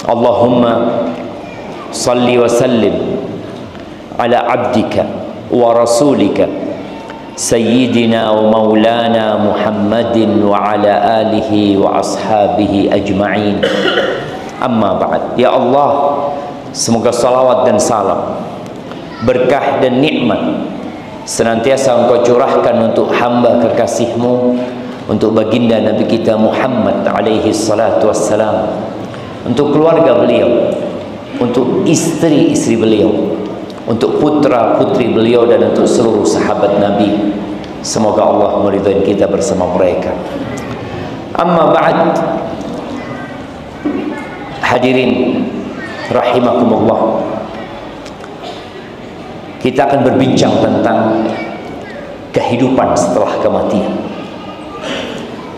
Allahumma salli wa sallim ala abdika wa rasulika sayyidina wa maulana Muhammadin wa ala alihi wa ashabihi ajma'in. Amma ba'd. Ya Allah, semoga salawat dan salam, berkah dan nikmat senantiasa Engkau curahkan untuk hamba kekasih-Mu, untuk baginda Nabi kita Muhammad alaihi salatu wassalam, untuk keluarga beliau, untuk istri-istri beliau, untuk putra-putri beliau, dan untuk seluruh sahabat Nabi. Semoga Allah meridhai kita bersama mereka. Amma ba'd. Hadirin rahimakumullah, kita akan berbincang tentang kehidupan setelah kematian.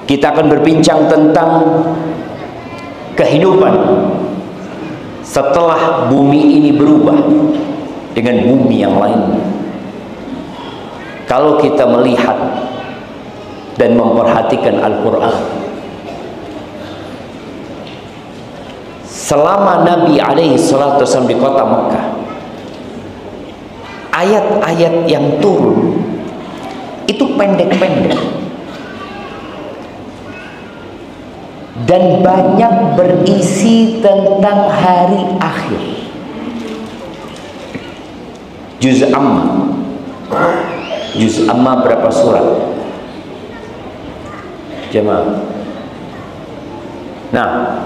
Kita akan berbincang tentang kehidupan setelah bumi ini berubah dengan bumi yang lain. Kalau kita melihat dan memperhatikan Al-Quran, selama Nabi alaihi salatu wasallam di kota Mekah, ayat-ayat yang turun itu pendek-pendek dan banyak berisi tentang hari akhir. Juz Amma berapa surat? Jemaah. Nah,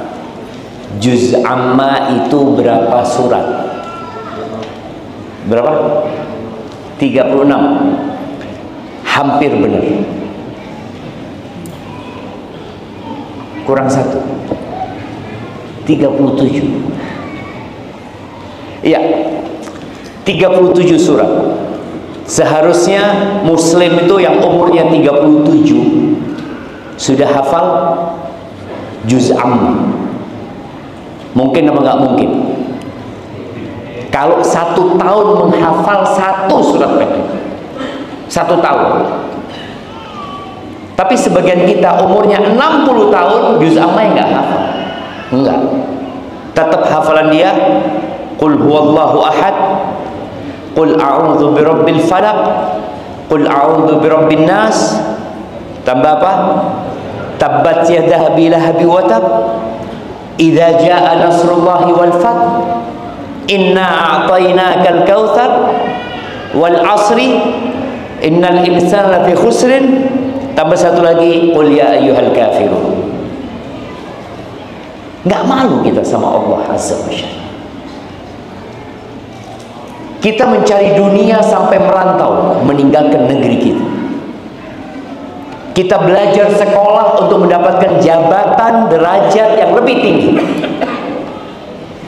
Juz Amma itu berapa surat? Berapa? 36. Hampir benar. Kurang 1. 37. Iya, 37 surat. Seharusnya muslim itu yang umurnya 37 sudah hafal Juz Amma. Mungkin apa nggak mungkin? Kalau 1 tahun menghafal 1 surat pendek, 1 tahun. Tapi sebagian kita umurnya 60 tahun Juz Amma nggak hafal. Enggak. Tetap hafalan dia Qul huwallahu ahad, Qul a'udzu birabbil falaq, Qul a'udzu birabbin nas. Tambah apa? Tabbat yadah abi lahabi wa tab, idza jaa nasrullahi wal fath, inna a'tainakal kautsar, wal asri innal insana lafi khusrin. Tambah satu lagi, qul ya ayyuhal kafirun. Nggak malu kita sama Allah azza wajalla. Kita mencari dunia sampai merantau, meninggalkan negeri kita. Kita belajar sekolah untuk mendapatkan jabatan, derajat yang lebih tinggi.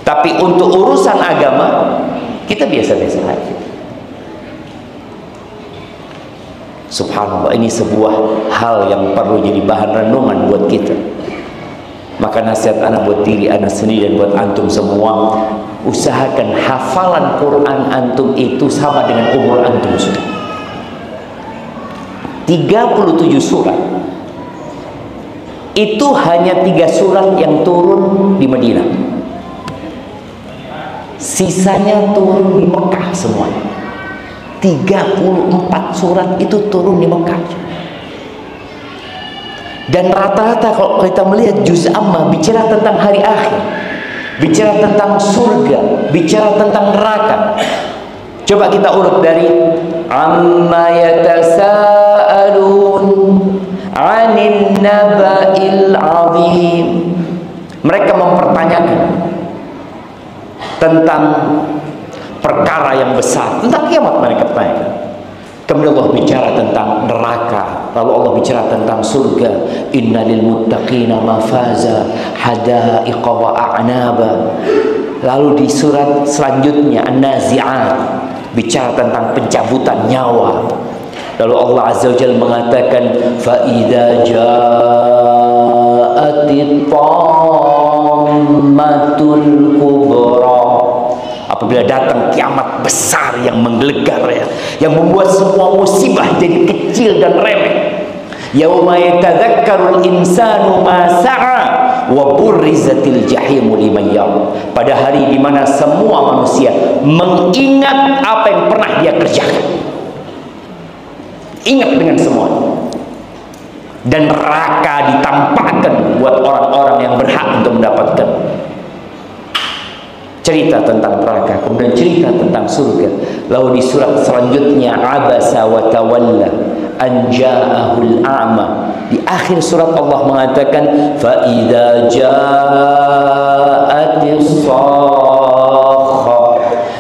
Tapi untuk urusan agama, kita biasa-biasa aja. Subhanallah, ini sebuah hal yang perlu jadi bahan renungan buat kita. Maka nasihat anak buat diri anak sendiri dan buat antum semua, usahakan hafalan Quran antum itu sama dengan umur antum sudah. 37 surat. Itu hanya 3 surat yang turun di Madinah. Sisanya turun di Mekah semuanya. 34 surat itu turun di Mekah. Dan rata-rata kalau kita melihat Juz Amma bicara tentang hari akhir, bicara tentang surga, bicara tentang neraka. Coba kita urut dari amma yatasaalun 'anil naba'il 'azim. Mereka mempertanyakan tentang perkara yang besar, tentang kiamat mereka bertanya. Kemudian Allah bicara tentang neraka, lalu Allah bicara tentang surga. Innalil muttaqina mafaza hadaiqa wa a'naba. Lalu di surat selanjutnya An-Nazi'at bicara tentang pencabutan nyawa. Lalu Allah azza wajalla mengatakan fa idza ja'atit tammatul kubra. Apabila datang kiamat besar yang menggelegar ya, yang membuat semua musibah jadi kecil dan remeh. Yauma yatadzakkarul insanu ma sa'a wa burrizatil jahimu liman yara. Pada hari di mana semua manusia mengingat apa yang pernah dia kerjakan. Ingat dengan semuanya. Dan neraka ditampakkan buat orang-orang yang berhak untuk mendapatkan. Cerita tentang neraka, kemudian cerita tentang surga. Lalu di surat selanjutnya, abasa wa tawalla an ja'ahul a'ma. Di akhir surat Allah mengatakan, fa idza ja'atis sakha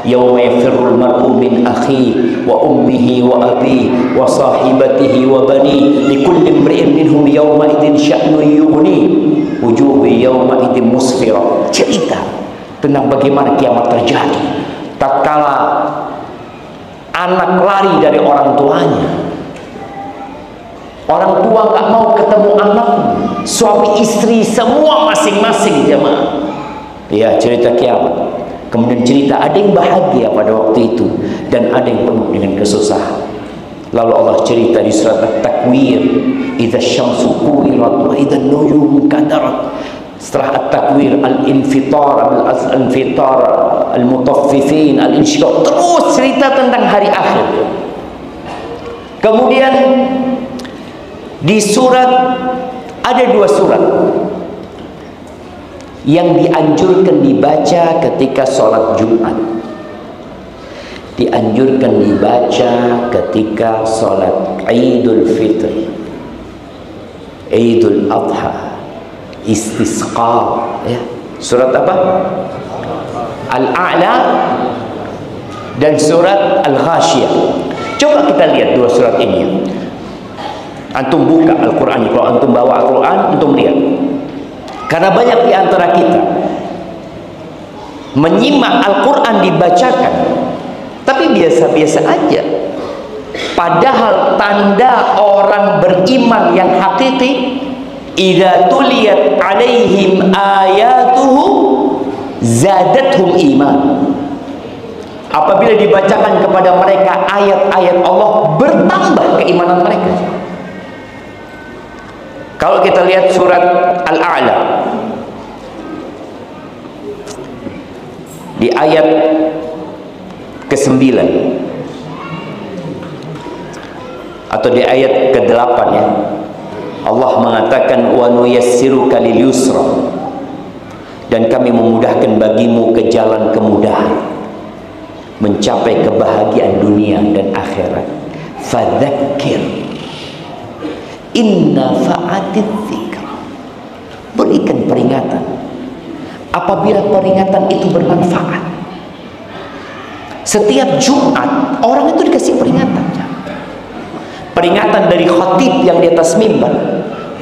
yawma yafirrul mar'u min akhihi wa ummihi wa abihi wa sahibatihi wa bani likulli imri'in minhum yawma idzin sya'nun yughni wujuhu yawma idzin musfira. Cerita tentang bagaimana kiamat terjadi tatkala anak lari dari orang tuanya. Orang tua nggak mau ketemu anak, suami istri semua masing-masing jemaah. Ya, cerita kiamat. Kemudian cerita ada yang bahagia pada waktu itu dan ada yang penuh dengan kesusahan. Lalu Allah cerita di surat At-Takwir, idza syamsu kuwirat wa idza nujumu kadarat. Setelah At-Takwir, Al-Infitar, Al-Infitar, Al-Mutaffifin, Al-Insyiqaq, terus cerita tentang hari akhir. Kemudian di surat, ada 2 surat yang dianjurkan dibaca ketika sholat Jumat, dianjurkan dibaca ketika sholat Idul Fitri, Idul Adha, Istisqa, ya. Surat apa? Al-A'la dan surat Al-Ghasyiyah. Coba kita lihat 2 surat ini. Antum buka Al-Quran, kalau antum bawa Al-Quran, antum lihat. Karena banyak di antara kita menyimak Al-Quran dibacakan, tapi biasa-biasa aja. Padahal tanda orang beriman yang hakiki, idza tuliyat alaihim ayatuhu zadathum iman. Apabila dibacakan kepada mereka ayat-ayat Allah, bertambah keimanan mereka. Kalau kita lihat surat Al-A'la di ayat ke-9 atau di ayat ke-8, ya, Allah mengatakan wa nuyassiruka lil yusra, dan kami memudahkan bagimu ke jalan kemudahan mencapai kebahagiaan dunia dan akhirat. Fadzakir inna fa'atit dzikra, berikan peringatan apabila peringatan itu bermanfaat. Setiap Jumat orang itu dikasih peringatan. Peringatan dari khatib yang di atas mimbar,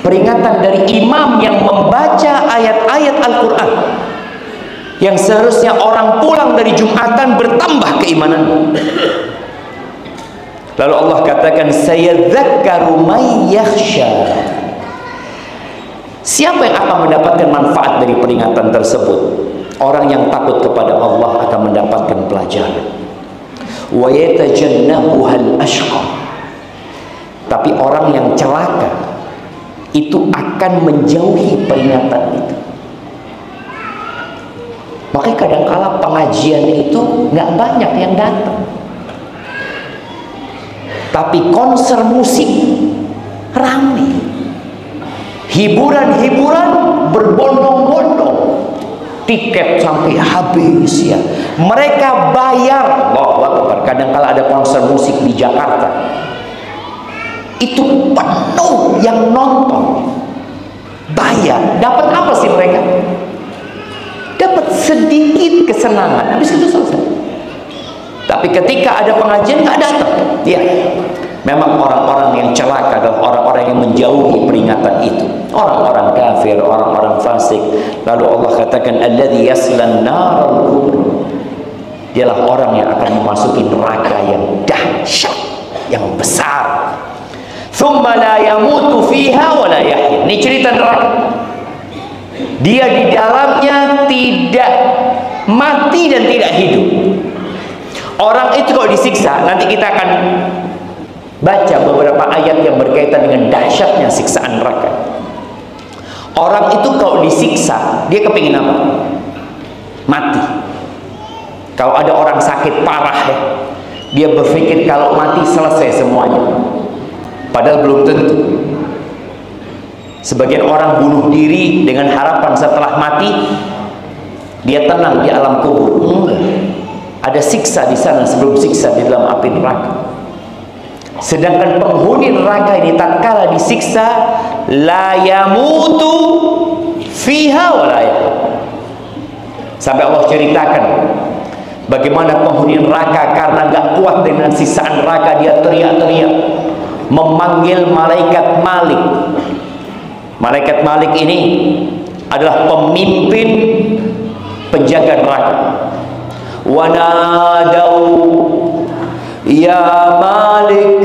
peringatan dari imam yang membaca ayat-ayat Al-Quran, yang seharusnya orang pulang dari Jumatan bertambah keimanan. Lalu Allah katakan, sayadzakkaru may yakhsha. Siapa yang akan mendapatkan manfaat dari peringatan tersebut? Orang yang takut kepada Allah akan mendapatkan pelajaran. Wa yatajannabuhal ashqa. Tapi orang yang celaka itu akan menjauhi peringatan itu. Makanya kadang-kala pengajian itu nggak banyak yang datang, tapi konser musik ramai, hiburan-hiburan berbondong-bondong, tiket sampai habis, ya. Mereka bayar. Allahu Akbar. Kadang-kala ada konser musik di Jakarta, itu penuh yang nonton, bayar. Dapat apa sih mereka? Dapat sedikit kesenangan, habis itu selesai. Tapi ketika ada pengajian nggak datang, ya. Memang orang-orang yang celaka adalah orang-orang yang menjauhi peringatan itu, orang-orang kafir, orang-orang fasik. Lalu Allah katakan, alladzi yaslan naral kubra, dialah orang yang akan memasuki neraka yang dahsyat, yang besar. Thumma la yamutu fiha wa la yahya. Ini cerita neraka. Dia di dalamnya tidak mati dan tidak hidup. Orang itu kalau disiksa, nanti kita akan baca beberapa ayat yang berkaitan dengan dahsyatnya siksaan neraka. Orang itu kalau disiksa, dia kepingin apa? Mati. Kalau ada orang sakit parah ya, dia berpikir kalau mati selesai semuanya. Padahal belum tentu. Sebagian orang bunuh diri dengan harapan setelah mati dia tenang di alam kubur. Enggak. Ada siksa di sana sebelum siksa di dalam api neraka. Sedangkan penghuni neraka ini tatkala disiksa, la yamutu fiha wa la yahya. Sampai Allah ceritakan bagaimana penghuni neraka karena gak kuat dengan sisaan neraka, dia teriak-teriak memanggil malaikat Malik. Malaikat Malik ini adalah pemimpin penjaga neraka. Wa nadau ya Malik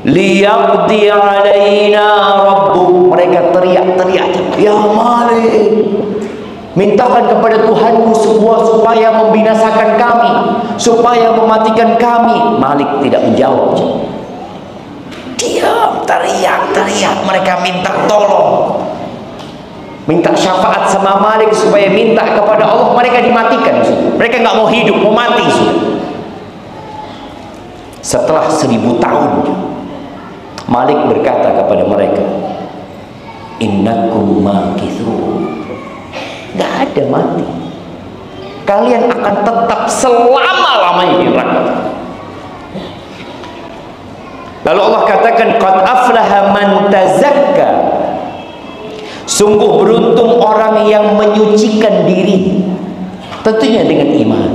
liyaqdi alaina rabbuk. Mereka teriak-teriak, ya Malik, mintakan kepada Tuhanmu supaya membinasakan kami, supaya mematikan kami. Malik tidak menjawab. Diam, teriak-teriak. Mereka minta tolong, minta syafaat sama Malik supaya minta kepada Allah. Mereka dimatikan. Mereka nggak mau hidup, mau mati. Setelah 1000 tahun, Malik berkata kepada mereka, innakum makithun. Nggak ada mati. Kalian akan tetap selama-lamanya di neraka. Lalu Allah katakan, qad aflaha man tazakka. Sungguh beruntung orang yang menyucikan diri, tentunya dengan iman.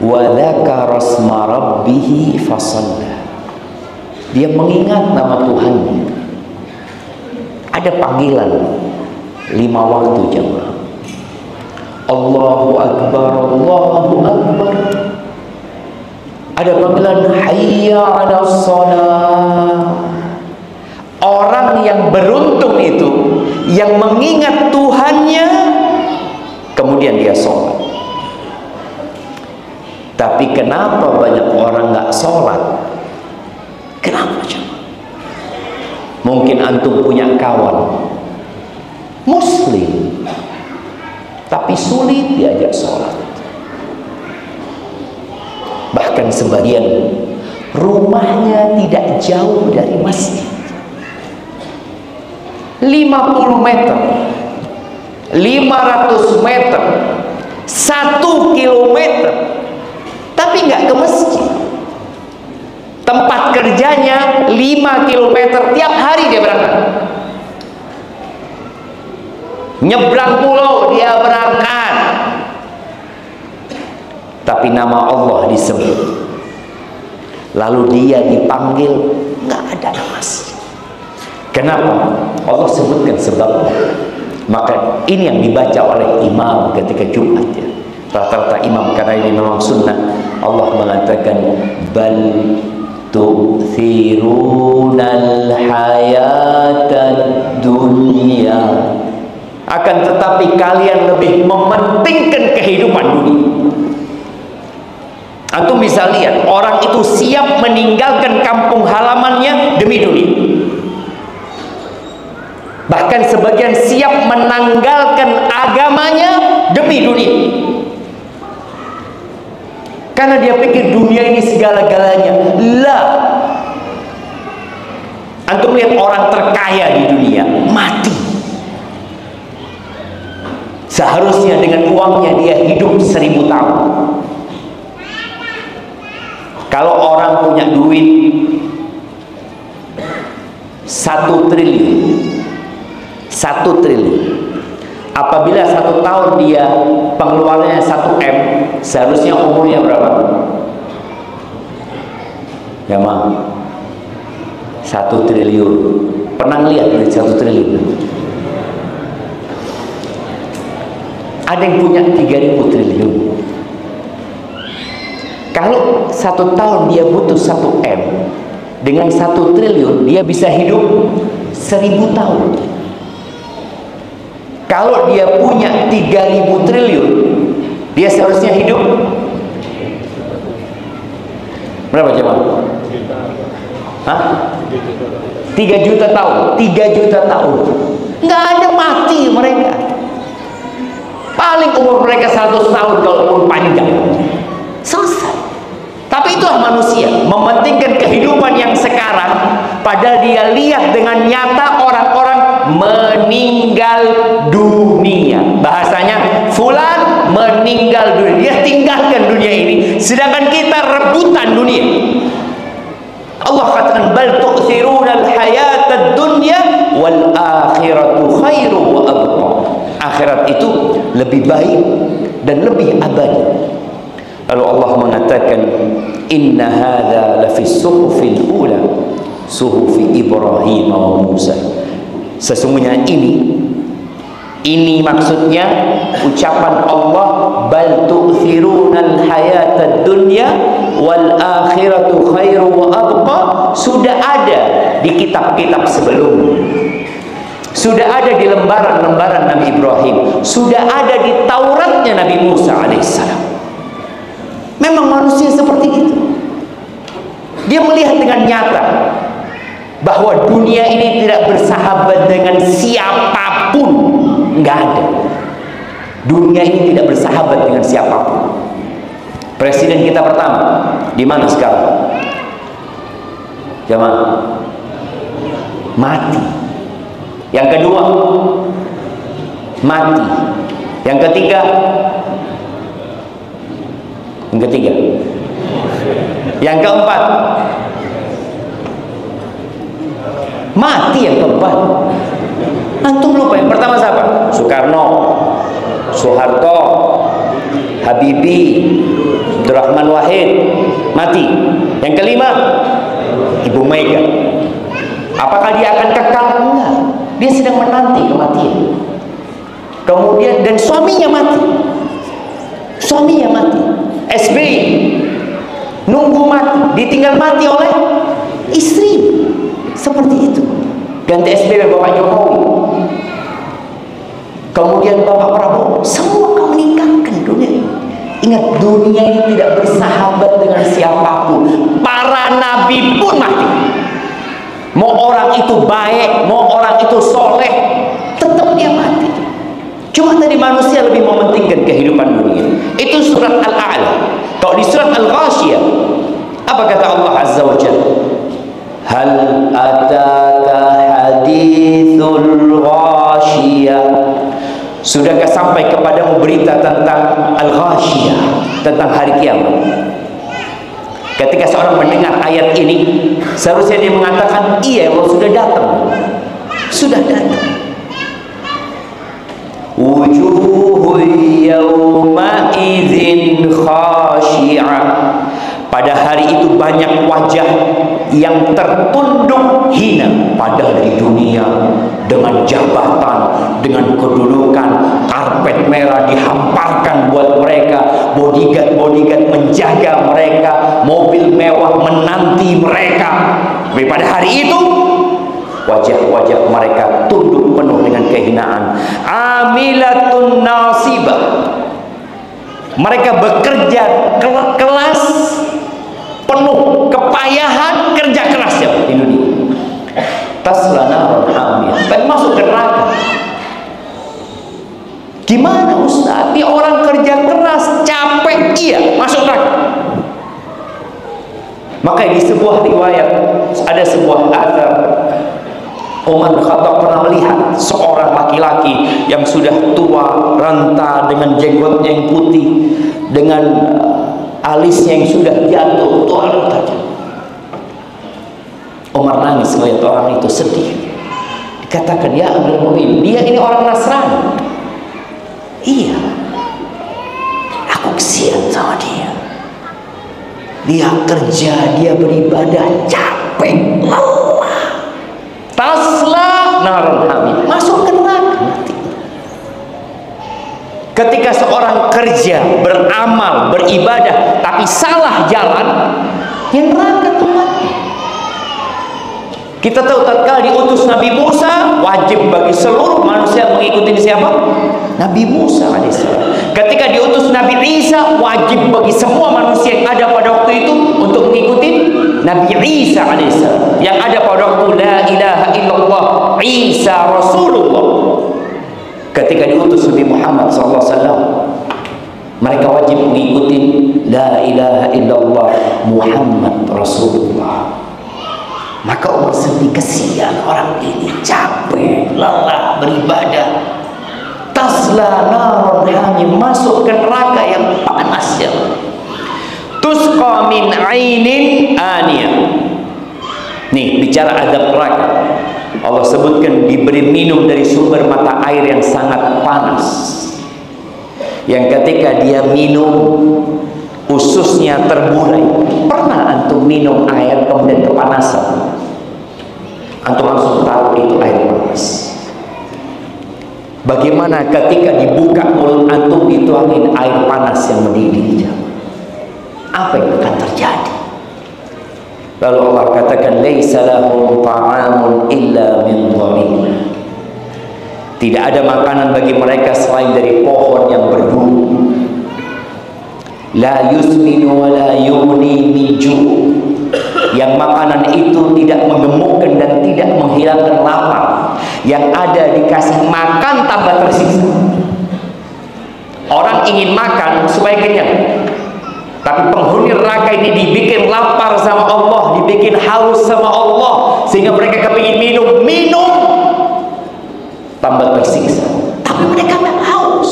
Wa dzakara asma rabbih fasalla. Dia mengingat nama Tuhannya. Ada panggilan 5 waktu jemaah. Allahu Akbar, Allahu Akbar. Ada panggilan hayya 'alas shalah. Orang yang beruntung itu yang mengingat Tuhannya kemudian dia sholat. Tapi kenapa banyak orang nggak sholat? Kenapa coba? Mungkin antum punya kawan Muslim tapi sulit diajak sholat. Bahkan sebagian rumahnya tidak jauh dari masjid, 50 meter, 500 meter, 1 kilometer, tapi nggak ke masjid. Tempat kerjanya 5 kilometer, tiap hari dia berangkat. Nyebrang pulau dia berangkat. Tapi nama Allah disebut, lalu dia dipanggil, nggak ada masjid. Kenapa? Allah sebutkan sebabnya. Maka ini yang dibaca oleh imam ketika Jumat ya. Rata-rata imam, karena ini memang sunnah. Allah mengatakan bal tu'thirunal hayatad dunya. Akan tetapi kalian lebih mementingkan kehidupan dunia. Antum bisa lihat orang itu siap meninggalkan kampung halamannya demi dunia. Bahkan sebagian siap menanggalkan agamanya demi dunia. Karena dia pikir dunia ini segala-galanya. Lah. Antum lihat orang terkaya di dunia mati. Seharusnya dengan uangnya dia hidup 1000 tahun. Kalau orang punya duit 1 triliun, 1 triliun, apabila 1 tahun dia pengeluarannya 1 M, seharusnya umurnya berapa? Ya mah 1 triliun. Pernah lihat duit 1 triliun? Ada yang punya 3000 triliun. Kalau 1 tahun dia butuh 1 M, dengan 1 triliun dia bisa hidup 1000 tahun. Kalau dia punya 3000 triliun, dia seharusnya hidup berapa coba? Hah? 3 juta tahun, 3 juta tahun. Nggak ada mati mereka. Paling umur mereka 100 tahun kalau umur panjang. Selesai. Tapi itulah manusia, mementingkan kehidupan yang sekarang, padahal dia lihat dengan nyata orang-orang meninggal dunia. Bahasanya, fulan meninggal dunia. Dia tinggalkan dunia ini, sedangkan kita rebutan dunia. Allah katakan, bal tu'thiruna al-hayata ad-dunya wal akhiratu khairu wa abqa. Akhirat itu lebih baik dan lebih abadi. Lalu Allah mengatakan, inna hadza lafi suhufil ula, suhufi Ibrahim wa Musa. Sesungguhnya ini maksudnya ucapan Allah, bal tu'thirunal hayatad dunya wal akhiratu khairu wa abqa, sudah ada di kitab-kitab sebelumnya. Sudah ada di lembaran-lembaran Nabi Ibrahim, sudah ada di Tauratnya Nabi Musa alaihissalam. Memang manusia seperti itu. Dia melihat dengan nyata bahwa dunia ini tidak bersahabat dengan siapapun. Nggak ada. Dunia ini tidak bersahabat dengan siapapun. Presiden kita pertama di mana sekarang? Jamaah, mati. Yang kedua, mati. Yang ketiga, yang keempat, mati. Yang keempat, antum lupa yang pertama siapa? Soekarno, Soeharto, Habibie, Abdurrahman Wahid, mati. Yang kelima, Ibu Mega. Apakah dia akan kekal? Enggak. Dia sedang menanti kematian. Kemudian, dan suaminya mati. Suaminya mati. SBY nunggu mati, ditinggal mati oleh istri. Seperti itu. Ganti SBY Bapak Jokowi. Kemudian Bapak Prabowo. Semua kau meninggalkan dunia. Ingat, dunia ini tidak bersahabat dengan siapapun. Para nabi pun mati. Mau orang itu baik, mau orang itu soleh, tetap dia mati. Cuma tadi manusia lebih mementingkan kehidupan dunia. Itu surat Al-A'la. Kalau di surat Al-Ghashiyah, apa kata Allah Azza wa Jalla? Hal ataka hadithul ghashiyah. Sudahkah sampai kepadamu berita tentang Al-Ghashiyah, tentang hari kiamat? Ketika seorang mendengar ayat ini, seharusnya dia mengatakan, iya, Allah sudah datang. Sudah datang. Wujuhu yawma idzin khashi'ah. Pada hari itu banyak wajah yang tertunduk hina. Padahal di dunia dengan jabatan, dengan kedudukan, karpet merah dihamparkan buat mereka, bodyguard menjaga mereka, mobil mewah menanti mereka. Tapi pada hari itu wajah-wajah mereka tunduk penuh dengan kehinaan. Amilatun nasibah. Mereka bekerja kelas, penuh kepayahan, kerja kerasnya di dunia. Tasla naran hamiyah, tapi masuk ke neraka. Gimana Ustaz? Dia orang kerja keras, capek, iya, masuk neraka. Maka di sebuah riwayat ada sebuah athar, Umar bin Khattab pernah melihat seorang laki-laki yang sudah tua, renta, dengan jenggotnya yang putih, dengan alisnya yang sudah jatuh, tua renta. Umar nangis melihat orang itu, sedih. Dikatakan, ya Amirul Mukminin, dia ini orang Nasrani. Iya, aku kesian sama dia. Dia kerja, dia beribadah, capek, lelah. Tasla naran hamid, masuk ke neraka mati. Ketika seorang kerja, beramal, beribadah, tapi salah jalan, yang neraka tempatnya. Kita tahu tatkala diutus Nabi Musa, wajib bagi seluruh manusia mengikuti siapa? Nabi Musa alaihissalam. Ketika diutus Nabi Isa, wajib bagi semua manusia yang ada pada waktu itu untuk mengikuti Nabi Isa alaihissalam yang ada pada waktu la ilaha illallah Isa Rasulullah. Ketika diutus Nabi Muhammad SAW, mereka wajib mengikuti la ilaha illallah Muhammad Rasulullah. Maka Umar sedih, kesian orang ini capek, lelah beribadah. Tasla naron hamim, masuk ke neraka yang panas ya. Tusqa min ainin aniyah. Nih bicara adab neraka, Allah sebutkan diberi minum dari sumber mata air yang sangat panas, yang ketika dia minum ususnya terburai. Pernah antum minum air kemudian kepanasan? Antum langsung tahu itu air panas. Bagaimana ketika dibuka mulut antum dituangin air panas yang mendidih? Apa yang akan terjadi? Lalu Allah katakan, laisa lahum ta'amun illa min dharib. Tidak ada makanan bagi mereka selain dari pohon yang berduri. La yusminu wa la yughni min ju'. Yang makanan itu tidak menggemukkan dan tidak menghilangkan lapar. Yang ada dikasih makan tambah tersiksa. Orang ingin makan supaya kenyang, tapi penghuni neraka ini dibikin lapar sama Allah, dibikin haus sama Allah, sehingga mereka kepingin minum tambah tersiksa. Tapi mereka tidak haus,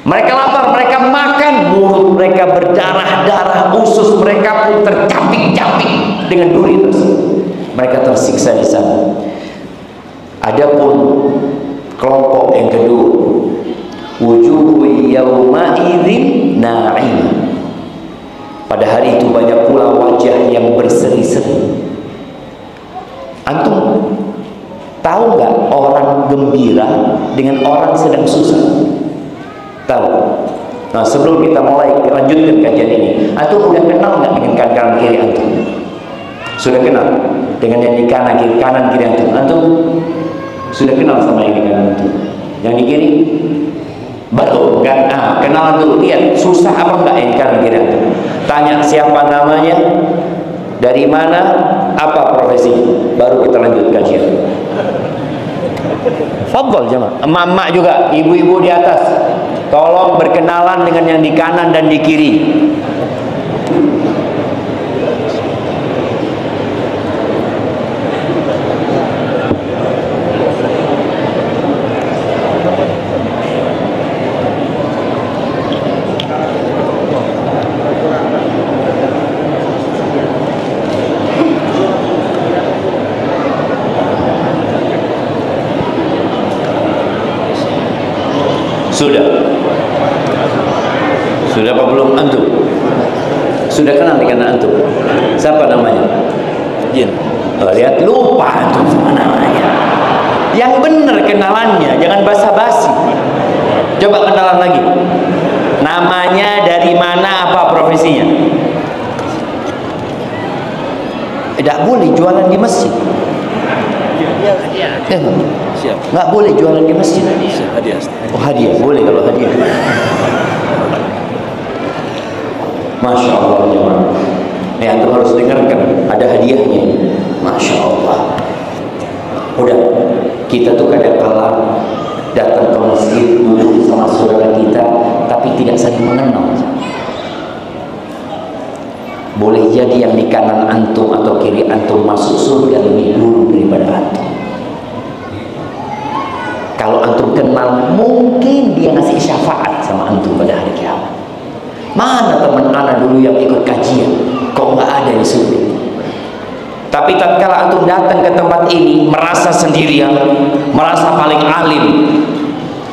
mereka lapar, mereka makan, mulut mereka berdarah-darah, usus mereka pun tercapik-capik dengan duri tersebut. Mereka tersiksa di sana. Adapun kelompok yang kedua, wujuhu yawma idzin na'imah. Pada hari itu banyak pula wajah yang berseri-seri. Antum tahu nggak orang gembira dengan orang sedang susah? Tahu? Nah, sebelum kita mulai lanjutkan kajian ini, antum udah kenal nggak dengan kanan kiri antum? Sudah kenal dengan yang di kanan kiri antum? Antum sudah kenal sama yang di kanan antum? Yang di kiri? Betul kan? Kenalan dulu, lihat susah apa enggak yang kanan kiri antum. Tanya siapa namanya, dari mana, apa profesi, baru kita lanjut kajian. Fadhol jemaah, emak-emak juga, ibu-ibu di atas, tolong berkenalan dengan yang di kanan dan di kiri. Sudah apa belum antum? Sudah kenal dengan antum? Siapa namanya? Jin. Oh, lihat lupa antum sama namanya. Yang benar kenalannya, jangan basa-basi. Coba kenalan lagi. Namanya, dari mana, apa profesinya? Tidak boleh jualan di masjid. Ya, siap. Nggak boleh jualan di masjid. Hadiah. Oh, hadiah boleh kalau hadiah. Masya Allah jemaah. Ini antum harus dengarkan, ada hadiahnya. Masya Allah. Udah, kita tuh kadang-kala datang ke masjid duduk sama saudara kita, tapi tidak saling mengenal. Boleh jadi yang di kanan antum atau kiri antum masuk surga lebih dulu daripada antum. Kalau antum kenal, mungkin dia ngasih syafaat sama antum pada hari kiamat. Mana teman anak dulu yang ikut kajian? Kok nggak ada di surga? Tapi tatkala antum datang ke tempat ini, merasa sendirian, merasa paling alim,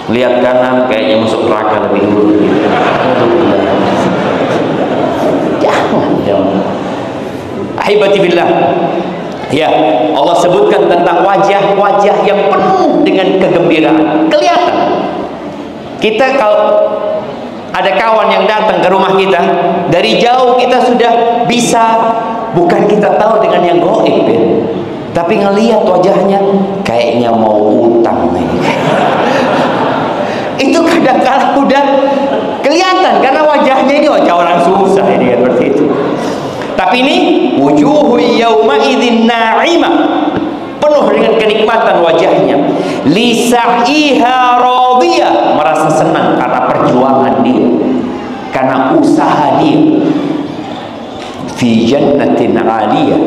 lihat kanan kayaknya masuk neraka lebih dulu. Jangan. Ahibati billah. Ya, Allah sebutkan tentang wajah-wajah yang penuh dengan kegembiraan. Kelihatan. Kita kalau ada kawan yang datang ke rumah kita, dari jauh kita sudah bisa, bukan kita tahu dengan yang gaib ya, tapi ngelihat wajahnya kayaknya mau utang ini. Itu kadang-kadang udah kelihatan karena wajahnya ini wajah orang susah ini kan, seperti itu. Tapi ini yauma idzin na'imah, penuh dengan kenikmatan wajahnya. Li sa'iha radiyah, merasa senang karena perjuangan dia, karena usaha dia. Fi jannatin 'aliyah,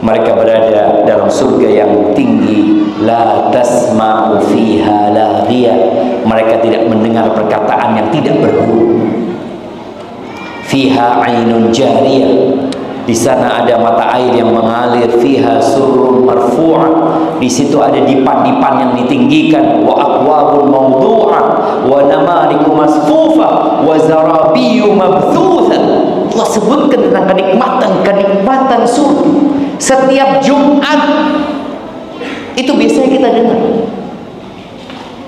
mereka berada dalam surga yang tinggi. La tasma'u fiha laghiyah, mereka tidak mendengar perkataan yang tidak berguna. Fiha 'ainun jariyah, di sana ada mata air yang mengalir. Fiha surrun marfu'ah, di situ ada dipan-dipan yang ditinggikan. Wa aqwabun mawdu'ah wa namariku masfufah wa zarabiyyu mabthutha. Allah sebutkan tentang kenikmatan surga setiap Jumat. Itu biasanya kita dengar,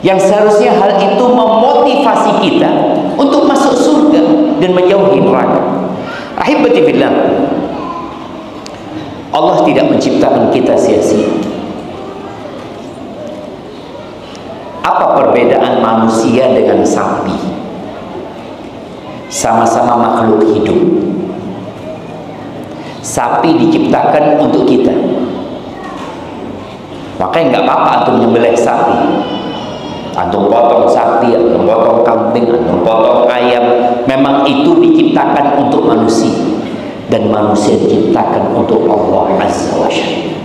yang seharusnya hal itu memotivasi kita untuk masuk surga dan menjauhi neraka. Ahibati billah, Allah tidak menciptakan kita sia-sia. Apa perbedaan manusia dengan sapi? Sama-sama makhluk hidup. Sapi diciptakan untuk kita, makanya nggak apa-apa antum nyembelih sapi, antum potong sapi, antum potong kambing, antum potong ayam. Memang itu diciptakan untuk manusia, dan manusia diciptakan untuk Allah Azza wa Jalla.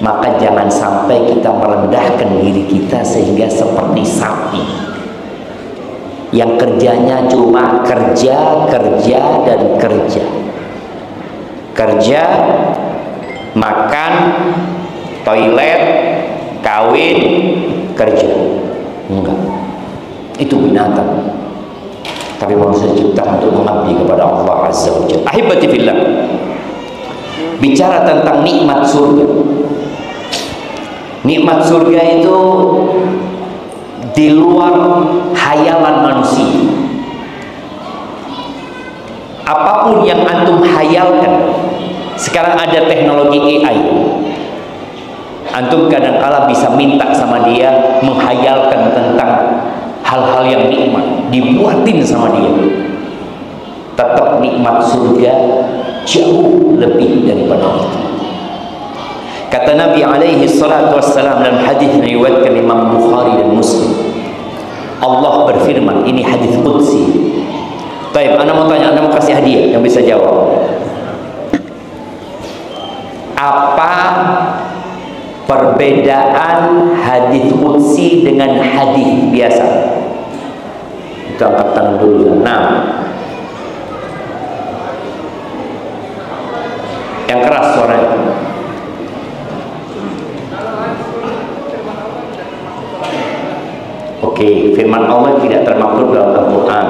Maka jangan sampai kita merendahkan diri kita sehingga seperti sapi yang kerjanya cuma kerja dan kerja. Kerja, makan, toilet, kawin, kerja. Enggak, itu binatang. Tapi manusia diciptakan untuk mengabdi kepada Allah Azza wa Jalla. Ahibati fillah, bicara tentang nikmat surga. Nikmat surga itu di luar hayalan manusia. Apapun yang antum hayalkan, sekarang ada teknologi AI. Antum kadang-kala bisa minta sama dia menghayalkan tentang hal-hal yang nikmat, dibuatin sama dia. Tetap nikmat surga jauh lebih daripada itu. Kata Nabi alaihi salatu wassalam dalam hadis yang diriwayatkan Imam Bukhari dan Muslim, Allah berfirman, ini hadis qudsi. Baik, anda mau tanya, anda mau kasih hadiah yang bisa jawab. Apa perbedaan hadis qudsi dengan hadis biasa? Itu angkat tangan dulu. Nah, yang keras suaranya. Oke, firman Allah tidak termaktub dalam Al-Quran.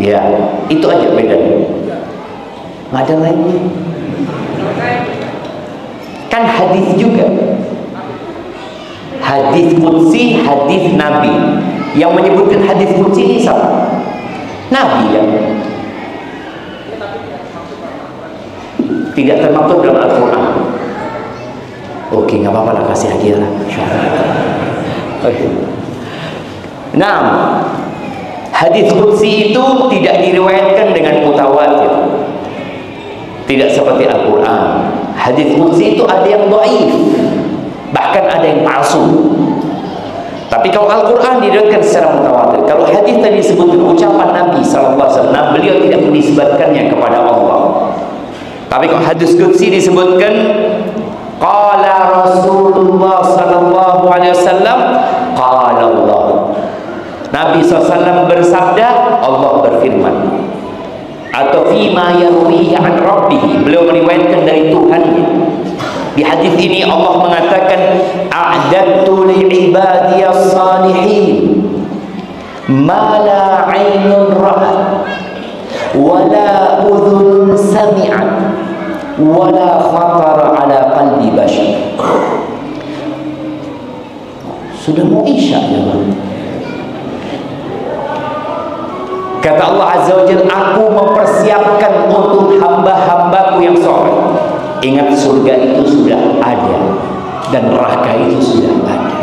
Ya, itu aja bedanya. Nggak ada lagi. Kan hadis juga. Hadis qudsi, hadis Nabi. Yang menyebutkan hadis qudsi ini siapa? Nabi ya. Tidak termaktub dalam Al-Quran. Oke, nggak apa-apa lah, kasih hadiah lah. Oke. Nah, hadis qudsi itu tidak diriwayatkan dengan mutawatir, tidak seperti Al-Quran. Hadis qudsi itu ada yang dhaif, bahkan ada yang palsu. Tapi kalau Al-Quran diriwayatkan secara mutawatir. Kalau hadis tadi disebutkan ucapan Nabi SAW, beliau tidak menisbatkannya kepada Allah. Tapi kalau hadis qudsi disebutkan qala Rasulullah sallallahu alaihi wasallam, qala Allah. Nabi SAW bersabda, Allah berfirman. Atau fima yarwihi an rabbih, beliau meriwayatkan dari Tuhannya. Di hadis ini Allah mengatakan, a'dadtu li ibadiyas salihin ma la 'ainun ra'at wa la udhun sami'at wa la khatara ala qalbi bashar. Sudah mau isya ya Bang. Kata Allah Azza wa Jalla, aku mempersiapkan untuk hamba-hambaku yang soleh. Ingat, surga itu sudah ada dan neraka itu sudah ada.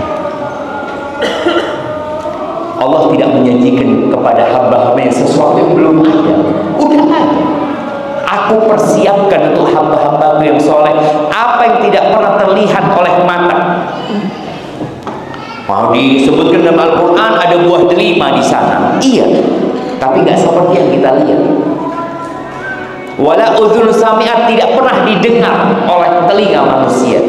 Allah tidak menjanjikan kepada hamba-hamba yang sesuatu yang belum ada. Udah ada. aku persiapkan untuk hamba-hambaku yang soleh apa yang tidak pernah terlihat oleh mata. Mau disebutkan dalam Al-Quran ada buah delima di sana, iya, tapi nggak seperti yang kita lihat. Wala udzun sami'at, tidak pernah didengar oleh telinga manusia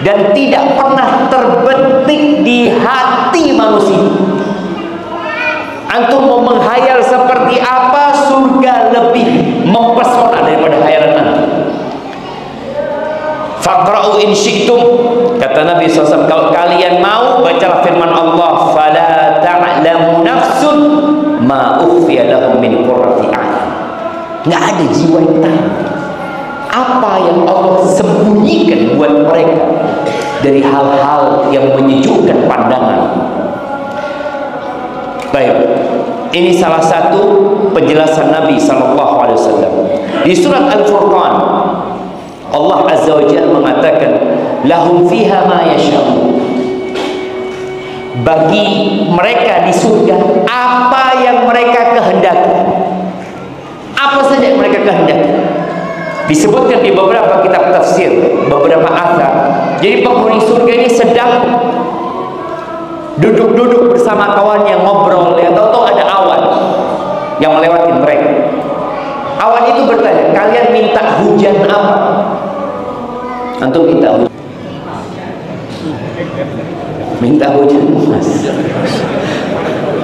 dan tidak pernah terbetik di hati manusia. Antum mau menghayal seperti apa, surga lebih mempesona daripada hayalan antum. Faqra'u in syi'tum, kata Nabi SAW, kalau kalian mau bacalah firman Allah, fala ta'lamu nafsun ma ukhfiya lahum min qurrati a'yun. Nggak ada jiwa yang tahu apa yang Allah sembunyikan buat mereka dari hal-hal yang menyejukkan pandangan. Baik, ini salah satu penjelasan Nabi SAW. Di surat Al-Furqan, Allah Azza wa Jalla mengatakan, lahum fiha ma yasha'un. Bagi mereka di surga apa yang mereka kehendaki. Apa saja yang mereka kehendaki. Disebutkan di beberapa kitab tafsir, beberapa athar. Jadi penghuni surga ini sedang duduk-duduk bersama kawan yang ngobrol, ya tahu-tahu ada awan yang melewati mereka. Awan itu bertanya, kalian minta hujan apa? Antum minta hujan. Minta hujan emas.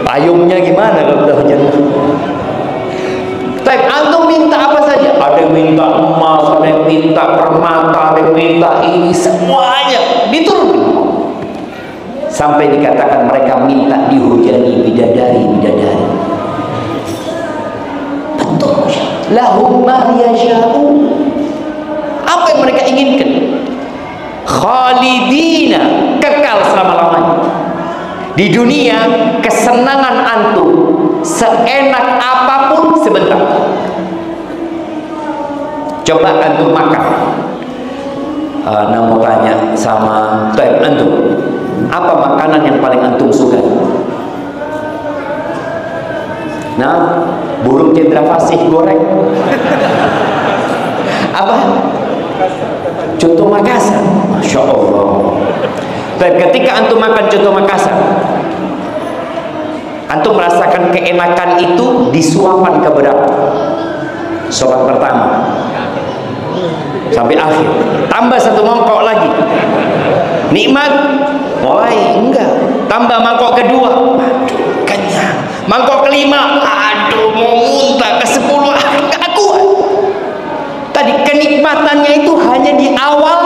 Payungnya gimana kalau udah hujan? Tapi antum minta apa saja? Ada yang minta emas, ada yang minta permata, ada yang minta ini, semuanya diturunkan. Sampai dikatakan mereka minta dihujani bidadari-bidadari. Betul. Lahum ma yasha'un. Apa yang mereka inginkan? Khalidina, kekal selama-lamanya. Di dunia kesenangan antum seenak apapun sebentar. Coba antum makan. Mau tanya sama Tuan antum, apa makanan yang paling antum suka? Nah, burung cendrawasih goreng. Apa? Coto Makassar. Masya Allah. Dan ketika antum makan coto Makassar, antum merasakan keenakan itu di suapan keberapa? Suapan pertama sampai akhir, tambah satu mangkok lagi, nikmat. Mulai enggak, tambah mangkok kedua, aduh kenyang. Mangkok kelima, aduh mau muntah. Ke-10, enggak kuat. Tadi kenikmatannya itu hanya di awal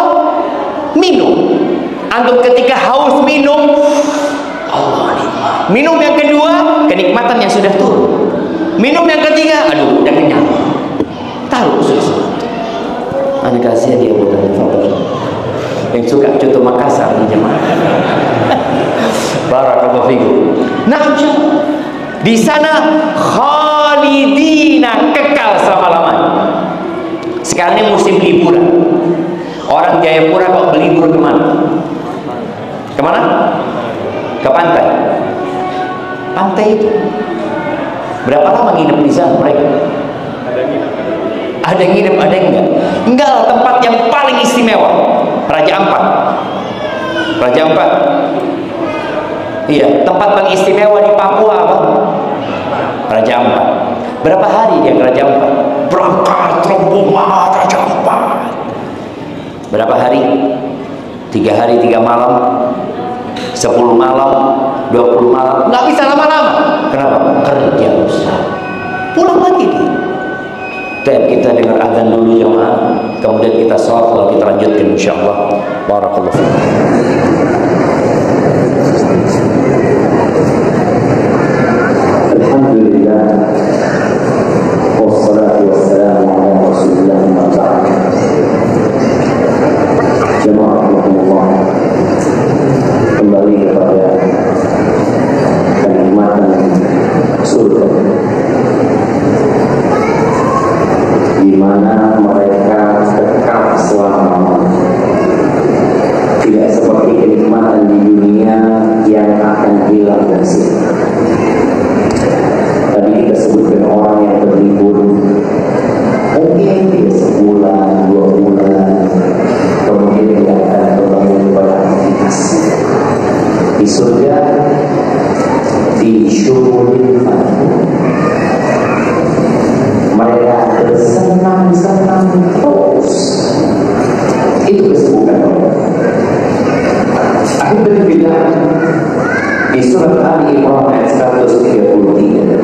minum. Antum ketika haus minum, Allah nikmat. Minum yang kedua, kenikmatan yang sudah turun. Minum yang ketiga, aduh udah kenyang. Taruh susu. Anda kasih dia buat yang suka coto Makassar ini jemaah. Barakallahu fikum. Nah, di sana khalidina, kekal selama-lamanya. Sekarang ini musim liburan. Orang Jayapura kok berlibur kemana? Kemana? Ke pantai. Pantai itu berapa lama nginep di sana mereka? Ada yang nginep, ada yang enggak. Enggak lah, tempat yang paling istimewa, Raja Ampat. Raja Ampat. Iya, tempat paling istimewa di Papua apa? Raja Ampat. Berapa hari dia ke Raja Ampat? Berangkat rombongan Raja Ampat. Berapa hari? 3 hari 3 malam, 10 malam, 20 malam. Nggak bisa lama-lama. Kenapa? Kerja besar. Pulang lagi dia. Dan kita dengar azan dulu jemaah, kemudian kita sholat, lalu kita lanjutkan insyaallah. Barakallahu fiik. Alhamdulillah, wassalatu wassalamu ala Rasulillah wa ba'd. Jemaah Allah, kembali kepada kenikmatan surga, di mana mereka kekal selama-lamanya. Tidak seperti kenikmatan di dunia yang akan hilang dan sirna. Tadi kita sebutkan orang yang berlibur, mungkin Di surga di syukurin mereka bersenang-senang terus. Itu kesibukan Allah. Akhirnya bilang di surat Ali Imran ayat 133,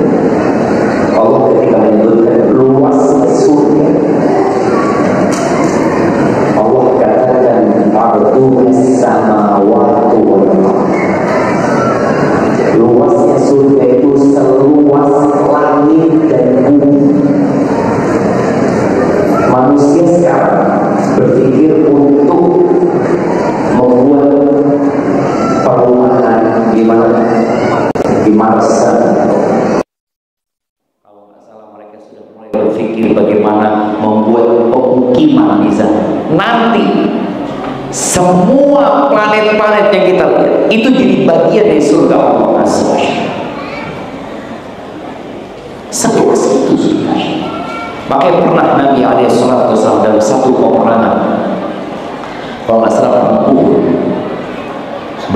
Allah ketika menyebutkan luas surga, Allah katakan arduhas samawati wal ardh. Luasnya surga itu seluas langit dan bumi. Manusia sekarang berpikir untuk membuat perumahan di mana? Di Mars. Kalau nggak salah mereka sudah mulai berpikir bagaimana membuat pemukiman di sana. Nanti semua planet-planet yang kita lihat itu jadi bagian dari surga Allah SWT. Seluas itu sudah. Makanya pernah Nabi SAW dalam satu peperangan, kalau nggak salah perang Uhud,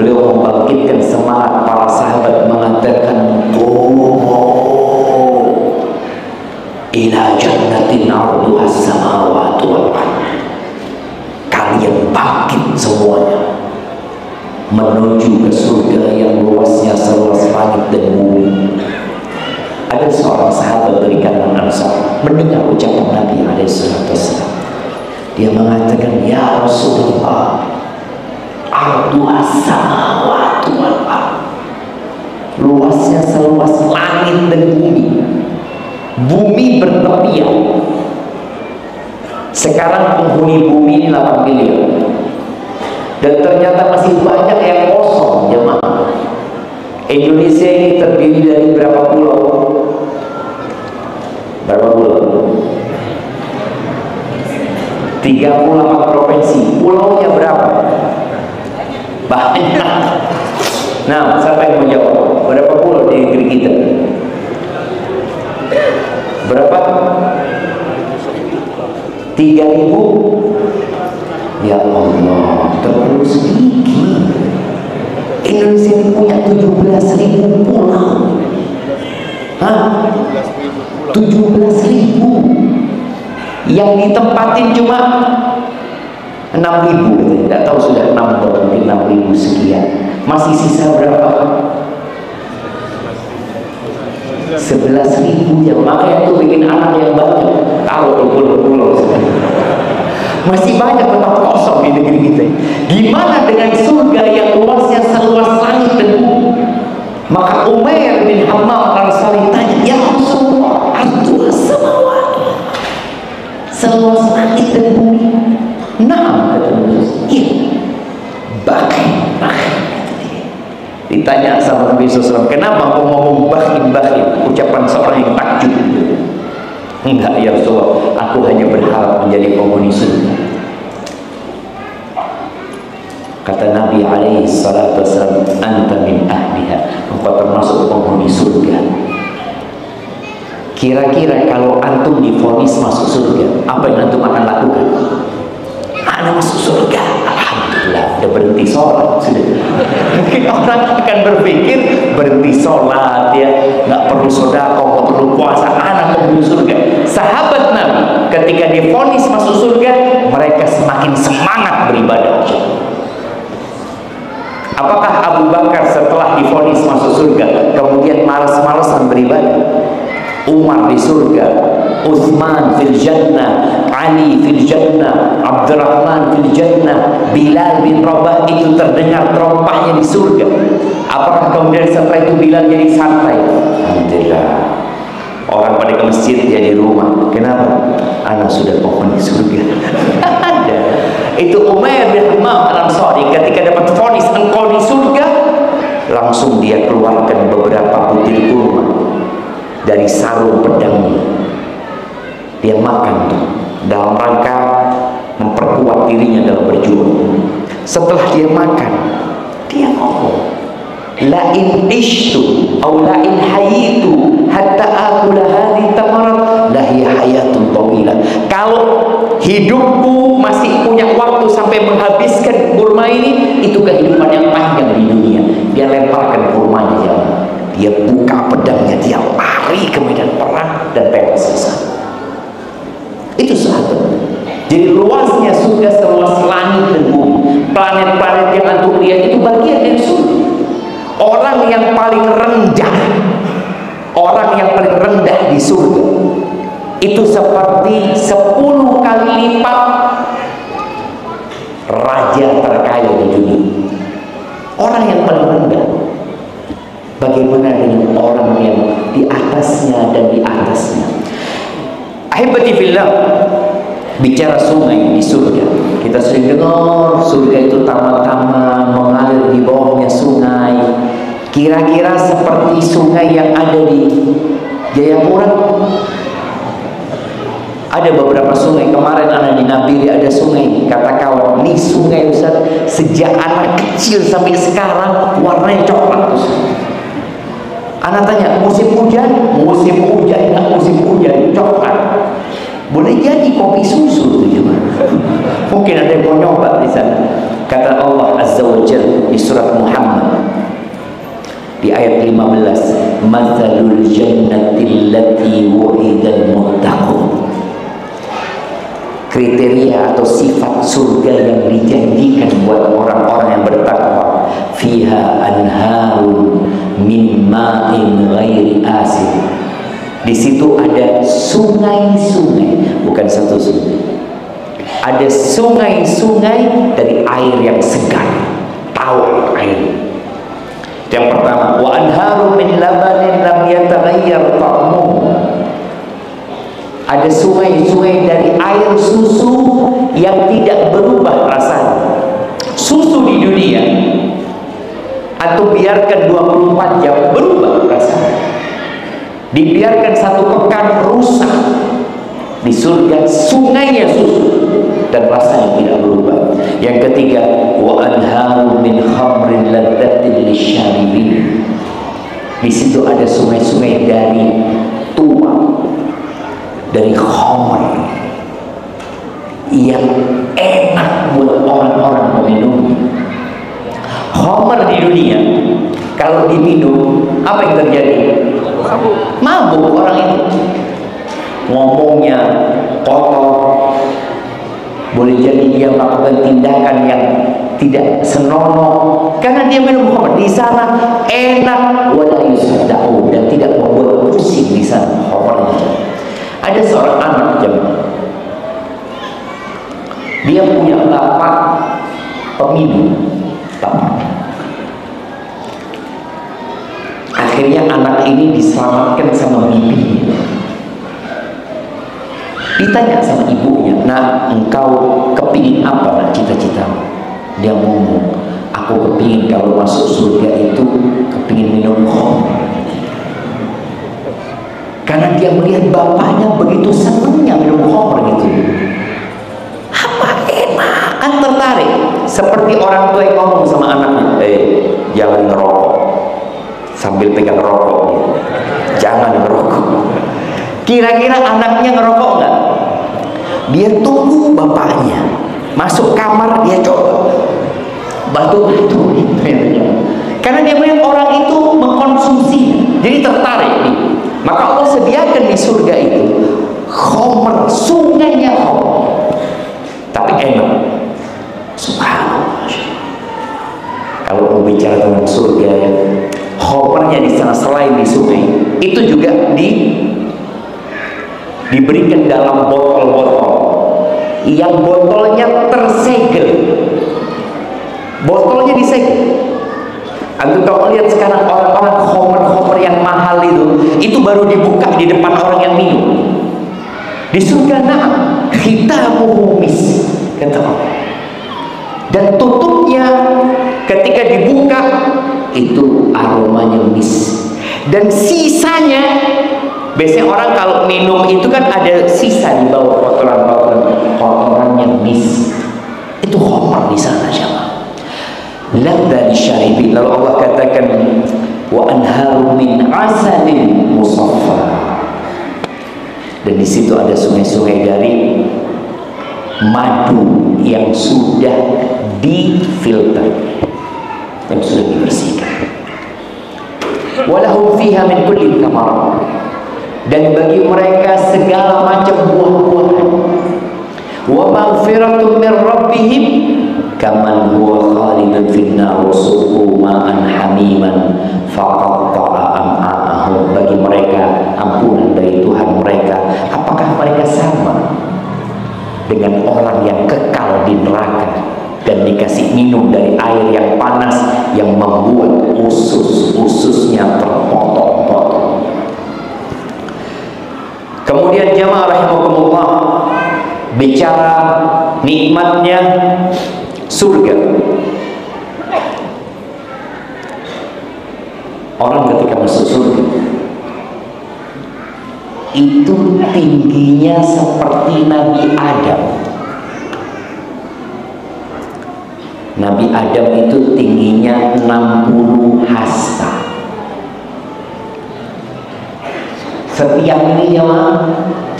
beliau membangkitkan semangat para sahabat mengatakan, ila jannatin arduhas samawati wal ardh. Kalian bangkit semuanya menuju ke surga yang luasnya seluas langit dan bumi. Ada seorang sahabat dari kalangan Ansar mendengar ucapan Nabi SAW. Dia mengatakan, ya Rasulullah, arduhas samawati wal ardh. Luasnya seluas langit dan bumi. Bumi bertepian. Sekarang penghuni bumi ini 8 miliar. Dan ternyata masih banyak yang kosong, jemaah. Indonesia ini terdiri dari berapa pulau? Berapa pulau? 34 provinsi. Pulaunya berapa? Banyak. Nah, siapa yang mau jawab? Berapa pulau di negeri kita? Berapa? 3.000. Ya Allah, terlalu sedikit. Indonesia ini punya 17.000 pulau. Hah? 17.000. Yang ditempatin cuma 6.000. Tidak tahu sudah 6 atau mungkin 6.000 sekian. Masih sisa berapa? 11.000 ya. Makanya itu bikin anak yang banyak. Kalau di pulau-pulau masih banyak tempat kosong di negeri kita. Gimana dengan surga yang luasnya seluas langit dan bumi? Maka Umair bin Hammam Al-Ansari tanya, ya Rasulullah, arduhas samawati, seluas langit dan bumi? Nah, kata Rasul, iya. Bakhil. Ditanya sama Nabi SAW, kenapa kau ngomong bakhil? Ucapan seorang yang takjub. Enggak ya Rasulullah, aku hanya berharap menjadi penghuni surga. Kata Nabi SAW, anta min ahliha, engkau termasuk penghuni surga. Kira-kira kalau antum divonis masuk surga, apa yang antum akan lakukan? Ana masuk surga, alhamdulillah, udah berhenti sholat sudah. Mungkin orang akan berpikir berhenti sholat ya, nggak perlu sedekah, nggak perlu puasa, anak penghuni surga. Sahabat Nabi ketika divonis masuk surga, mereka semakin semangat beribadah. Apakah Abu Bakar setelah divonis masuk surga kemudian malas-malasan beribadah? Umar di surga, Utsman fil jannah, Ali fil jannah, Abdurrahman fil jannah, Bilal bin Rabah itu terdengar terompahnya di surga. Apakah kemudian setelah itu Bilal jadi santai? Alhamdulillah. Orang pada ke masjid, dia di rumah. Kenapa? Anak sudah penghuni surga. Ada. Itu Umair bin Hammam Al-Ansari ketika dapat vonis engkau di surga, langsung dia keluarkan beberapa butir kurma dari sarung pedangnya. Dia makan tuh dalam rangka memperkuat dirinya dalam berjuang. Setelah dia makan, dia ngomong, la in ishtu aw la in hayitu hatta akula hadhihi tamarat la hiya hayatun tawilah. Kalau hidupku masih punya waktu sampai menghabiskan kurma ini, itu kehidupan yang panjang di dunia. Dia planet-planet yang antum lihat itu bagian dari surga. Orang yang paling rendah, orang yang paling rendah di surga itu seperti 10 kali lipat raja terkaya di dunia. Orang yang paling rendah. Bagaimana dengan orang yang di atasnya dan di atasnya? Ahibati fillah, bicara sungai di surga, kita sering dengar surga itu taman-taman mengalir di bawahnya sungai. Kira-kira seperti sungai yang ada di Jayapura. Ada beberapa sungai, kemarin anak di Nabiri ada sungai, kata kawan, ini sungai Ustaz, sejak anak kecil sampai sekarang warnanya coklat. Anak tanya, musim hujan, enggak musim hujan, coklat. Boleh jadi kopi susu itu juga. Mungkin ada yang mau nyoba di sana. Kata Allah Azza wa Jalla di surat Muhammad di ayat 15, "Matsalul jannati allati wu'idal muttaqun." Kriteria atau sifat surga yang dijanjikan buat orang-orang yang bertakwa, fiha anharun min ma'in ghairi asin. Di situ ada sungai-sungai, bukan satu sungai. Ada sungai-sungai dari air yang segar, tawar air. Yang pertama, wa anharun min labanin lam yataghayyar ta'muhu. Ada sungai-sungai dari air susu yang tidak berubah rasanya. Susu di dunia atau biarkan 24 jam berubah rasanya. Dibiarkan 1 pekan rusak. Di surga sungainya susu dan rasanya tidak berubah. Yang ketiga, wa anharu min khamrin ladzatin lisyaribin. Di situ ada sungai-sungai dari tuak, dari khamr yang enak buat orang-orang meminumnya. Khamr di dunia kalau diminum apa yang terjadi? Mabuk orang itu, ngomongnya kotor, boleh jadi dia melakukan tindakan yang tidak senonoh karena dia minum khamr. Di sana enak, wala yusadda'u, dan tidak membuat pusing di sana khamrnya. Ada seorang anak jemaah, dia punya bapak peminum, akhirnya anak ini diselamatkan sama bibinya. Ditanya sama ibunya, "Nak, engkau kepingin apa nak cita-citamu?" Dia ngomong, "Aku kepingin kalau masuk surga itu kepingin minum khamr." Karena dia melihat bapaknya begitu senangnya minum khamr gitu. Apa enak, kan tertarik. Seperti orang tua yang ngomong sama anaknya, jangan ngerokok, sambil pegang rokok gitu. Jangan ngerokok. Kira-kira anaknya ngerokok nggak? Dia tunggu bapaknya masuk kamar, dia coba batu-batu itu. Karena dia melihat orang itu mengkonsumsi, jadi tertarik nih. Maka Allah sediakan di surga itu khamr, sungainya khamr, tapi enak. Subhanallah. Kalau mau bicara tentang surga, ya, khamrnya di sana selain di sungai, itu juga diberikan dalam botol-botol yang botolnya tersegel. Botolnya disegel. Antum kalau lihat sekarang orang-orang khamr yang mahal itu baru dibuka di depan orang yang minum. Di surga, na'am, khitamuhu misk, kata Allah. Dan tutupnya ketika dibuka itu aromanya misk. Dan sisanya, biasanya orang kalau minum itu kan ada sisa di bawah kotorannya misk. Itu khamr di sana, jemaah. Ladza lisyaribin. Lalu Allah katakan, wa anharu min asalin musaffa. Dan di situ ada sungai-sungai dari madu yang sudah difilter, yang sudah dibersihkan. Walahum fiha min kulli thamarat. Dan bagi mereka segala macam buah-buahan. Wa maghfiratun min rabbihim, kaman huwa khalidun finnar suqu ma'an hamiman faqatta'a am'a'ahum. Bagi mereka ampunan dari Tuhan mereka. Apakah mereka sama dengan orang yang kekal di neraka dan dikasih minum dari air yang panas yang membuat ususnya terpotong-potong? Kemudian jamaah rahimakumullah, bicara nikmatnya surga. Orang ketika masuk surga itu tingginya seperti Nabi Adam. Nabi Adam itu tingginya 60 hasta. Setiap ini jemaah,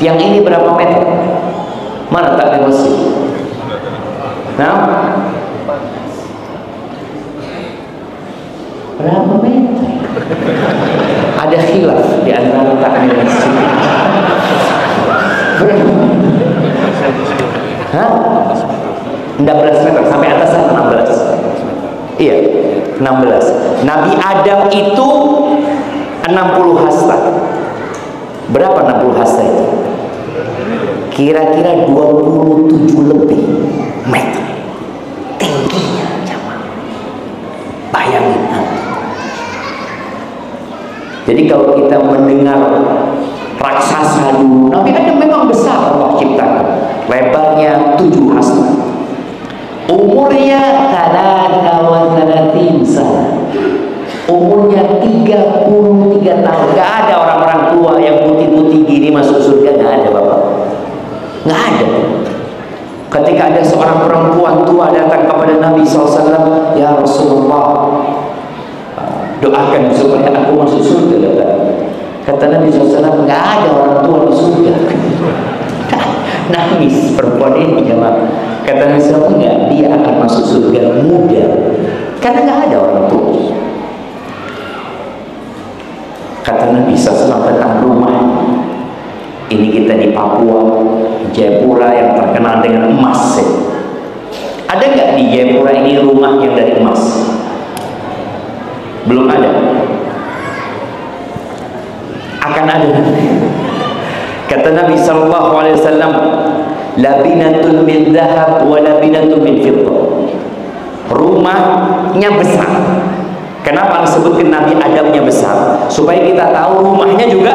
yang ini berapa meter? Mana tak masjid? Nah, berapa meter? Ada khilaf di antara takmir masjid. Berapa? Hah? 16 meter sampai atas 16. Iya, 16. Nabi Adam itu 60 hasta. Berapa 60 hasta itu? Kira-kira 27 lebih meter tingginya, jemaah. Bayangin. Jadi kalau kita mendengar raksasa dulu, Nabi Adam memang besar Allah ciptakan. Lebarnya 7 hasta. Umurnya 33 sana. Umurnya 33 tahun. Gak ada orang-orang tua yang putih-putih gini masuk surga. Gak ada, Bapak. Gak ada. Ketika ada seorang perempuan tua datang kepada Nabi SAW, ya Rasulullah, doakan supaya aku masuk surga. Kata Nabi SAW, gak ada orang tua di surga. Nangis perempuan ini, jemaah. Kata Nabi SAW, enggak, dia akan masuk surga muda, karena gak ada orang tua. Kata Nabi SAW tentang rumah, ini kita di Papua, Jayapura yang terkenal dengan emas. Ada nggak di Jayapura ini rumah yang dari emas? Belum ada. Akan ada. Kata Nabi SAW, labinatun min dhahab wa labinatun min fiddah. Rumahnya besar. Kenapa disebutkan Nabi Adamnya besar? Supaya kita tahu rumahnya juga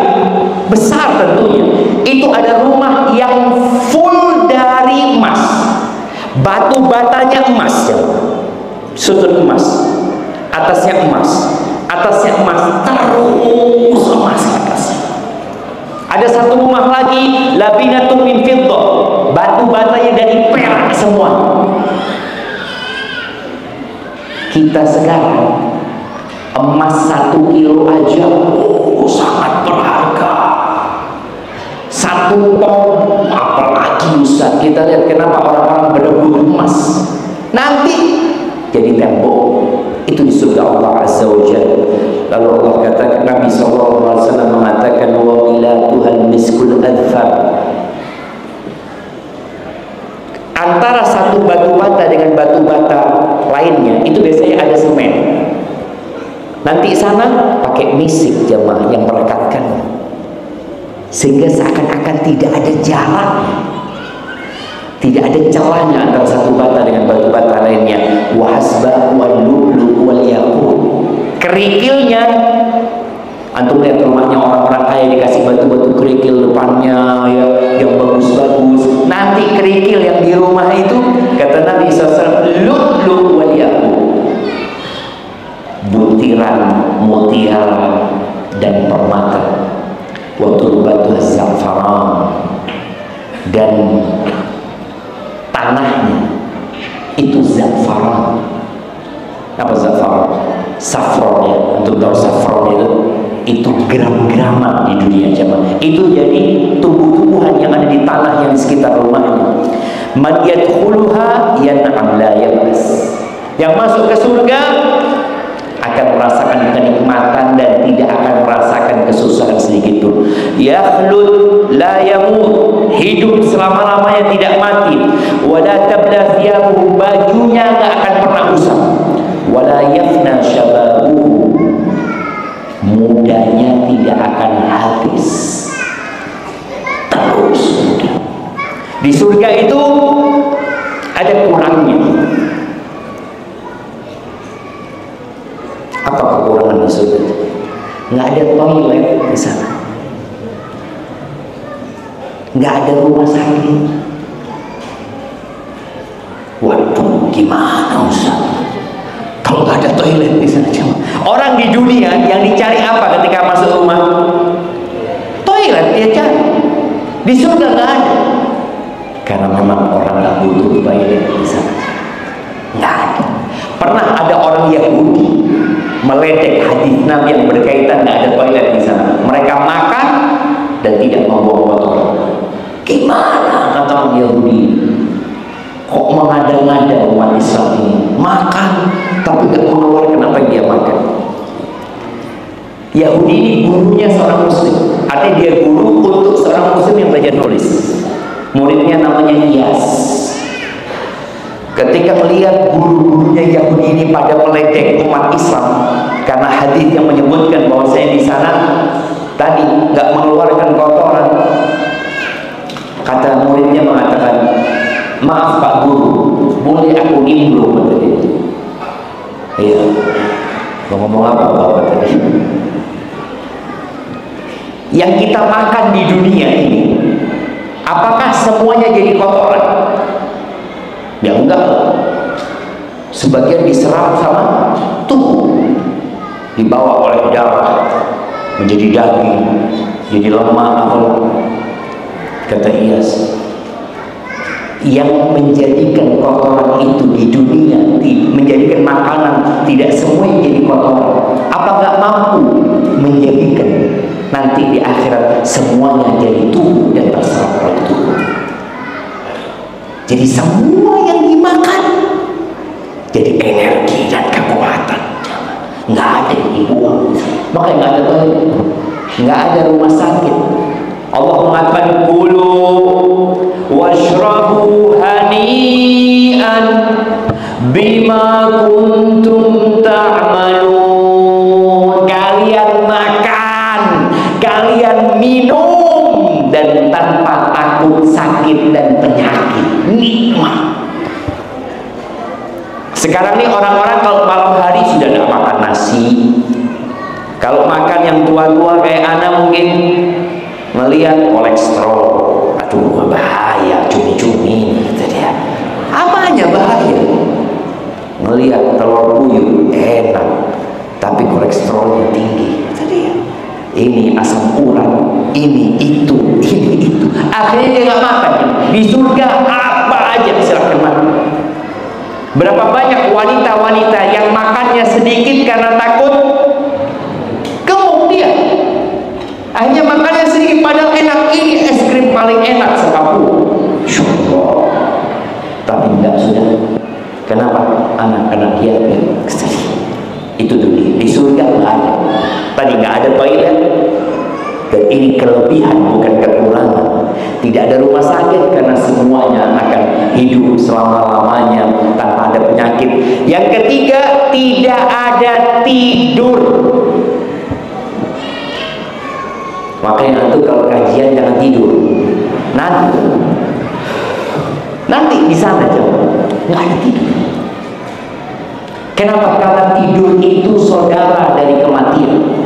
besar tentunya. Itu ada rumah yang full dari emas. Batu batanya emas, ya. Sudut emas, atasnya emas, atasnya emas, terus emas atasnya. Ada satu rumah lagi, labinatun min fiddah. Batu batanya dari perak semua. Kita sekarang emas 1 kilo aja sangat berharga. 1 ton apalagi Ustaz. Kita lihat kenapa orang-orang berebut emas. Nanti jadi tembok. Itu di surga Allah Azza wa Jalla. Lalu Allah katakan, Nabi SAW mengatakan, wa ila Tuhan miskul adfar. Antara satu batu bata dengan batu bata lainnya itu biasanya ada semen. Nanti sana pakai misik, jemaah, yang merekatkan, sehingga seakan-akan tidak ada jarak, tidak ada celahnya antara satu bata dengan batu bata lainnya. Wahasba wal lu'lu wal yaqut. Kerikilnya, antum lihat rumahnya orang-orang kaya dikasih batu-batu kerikil depannya ya, yang bagus-bagus. Nanti kerikil yang di rumah itu, kata Nabi SAW, lu'lu wal yaqut, butiran mutiara dan permata. Wa turbatu za'faran, dan tanahnya itu za'faran. Apa za'faran? Saffron, ya. Untuk tahu saffron itu gram-graman di dunia, jemaah. Itu jadi tumbuh-tumbuhan yang ada di tanah yang di sekitar rumahnya. Man yadkhuluha yan'am la yabas. Yang masuk ke surga akan merasakan kenikmatan dan tidak akan merasakan kesusahan sedikit pun. Yakhlud la yamut, hidup selama-lamanya tidak mati. Wala tabla thiyabuhu, bajunya mudanya nggak akan pernah usang. Wala yafna syababuhu, mudanya tidak akan habis, terus muda. Di surga itu ada kurangnya. Apa kekurangan di surga? Nggak ada toilet di sana, nggak ada rumah sakit. Waduh, gimana Ustaz? Kalau nggak ada toilet di sana, orang di dunia yang dicari apa ketika masuk rumah? Toilet dia cari. Di surga nggak ada, karena memang orang nggak butuh toilet di sana. Nggak ada. Pernah ada orang Yahudi meledek hadis Nabi yang berkaitan nggak ada toilet di sana. Mereka makan dan tidak membuang kotoran. Gimana kata orang Yahudi? Kok mengada-ngada umat Islam ini makan tapi tidak mengeluarkan apa yang dia makan? Yahudi ini gurunya seorang Muslim, artinya dia guru untuk seorang Muslim yang belajar nulis. Muridnya namanya Iyas. Ketika melihat guru-gurunya Yahudi ini pada meledek umat Islam karena hadis yang menyebutkan bahwa saya di sana tadi nggak mengeluarkan kotoran, kata muridnya mengatakan, maaf Pak Guru, boleh aku nimbrung kata dia. Iya, mau ngomong apa Bapak tadi? Yang kita makan di dunia ini, apakah semuanya jadi kotoran? Ya enggak. Sebagian diserap sama tubuh, dibawa oleh darah menjadi daging, jadi lemak apa? Kata Iyas, yang menjadikan kotoran itu di dunia, menjadikan makanan, tidak semua yang jadi kotoran. Apa nggak mampu menjadikan nanti di akhirat semuanya jadi tubuh dan terserap oleh tubuh? Jadi semua yang dimakan jadi energi dan kekuatan. Nggak ada yang dibuang. Makanya nggak ada toilet, nggak ada rumah sakit. Allah mengatakan kulu washrabu hani'an bima kuntum ta'malun. Kalian makan, kalian minum dan tanpa takut sakit dan penyakit. Nikmat. Sekarang ini orang-orang kalau malam hari sudah tidak makan nasi. Kalau makan yang tua-tua kayak Ana mungkin melihat kolesterol, aduh bahaya, cumi-cumi kata dia. Apanya bahaya? Melihat telur puyuh enak, tapi kolesterolnya tinggi kata dia. Ini asam urat, ini itu. Akhirnya dia nggak makan. Di surga apa aja silakan makan. Berapa banyak wanita-wanita yang makannya sedikit karena takut gemuk dia. Akhirnya makannya sedikit padahal enak. Ini es krim paling enak sepapua. Syukur. Tapi enggak sudah. Kenapa? Anak-anak diabetes. Itu dunia. Di surga nggak ada. Tadi nggak ada toilet. Dan ini kelebihan bukan kekurangan. Tidak ada rumah sakit karena semuanya akan hidup selama-lamanya tanpa ada penyakit. Yang ketiga, tidak ada tidur. Makanya itu kalau kajian jangan tidur. Nanti di sana coba nggak ada tidur. Kenapa? Karena tidur itu saudara dari kematian.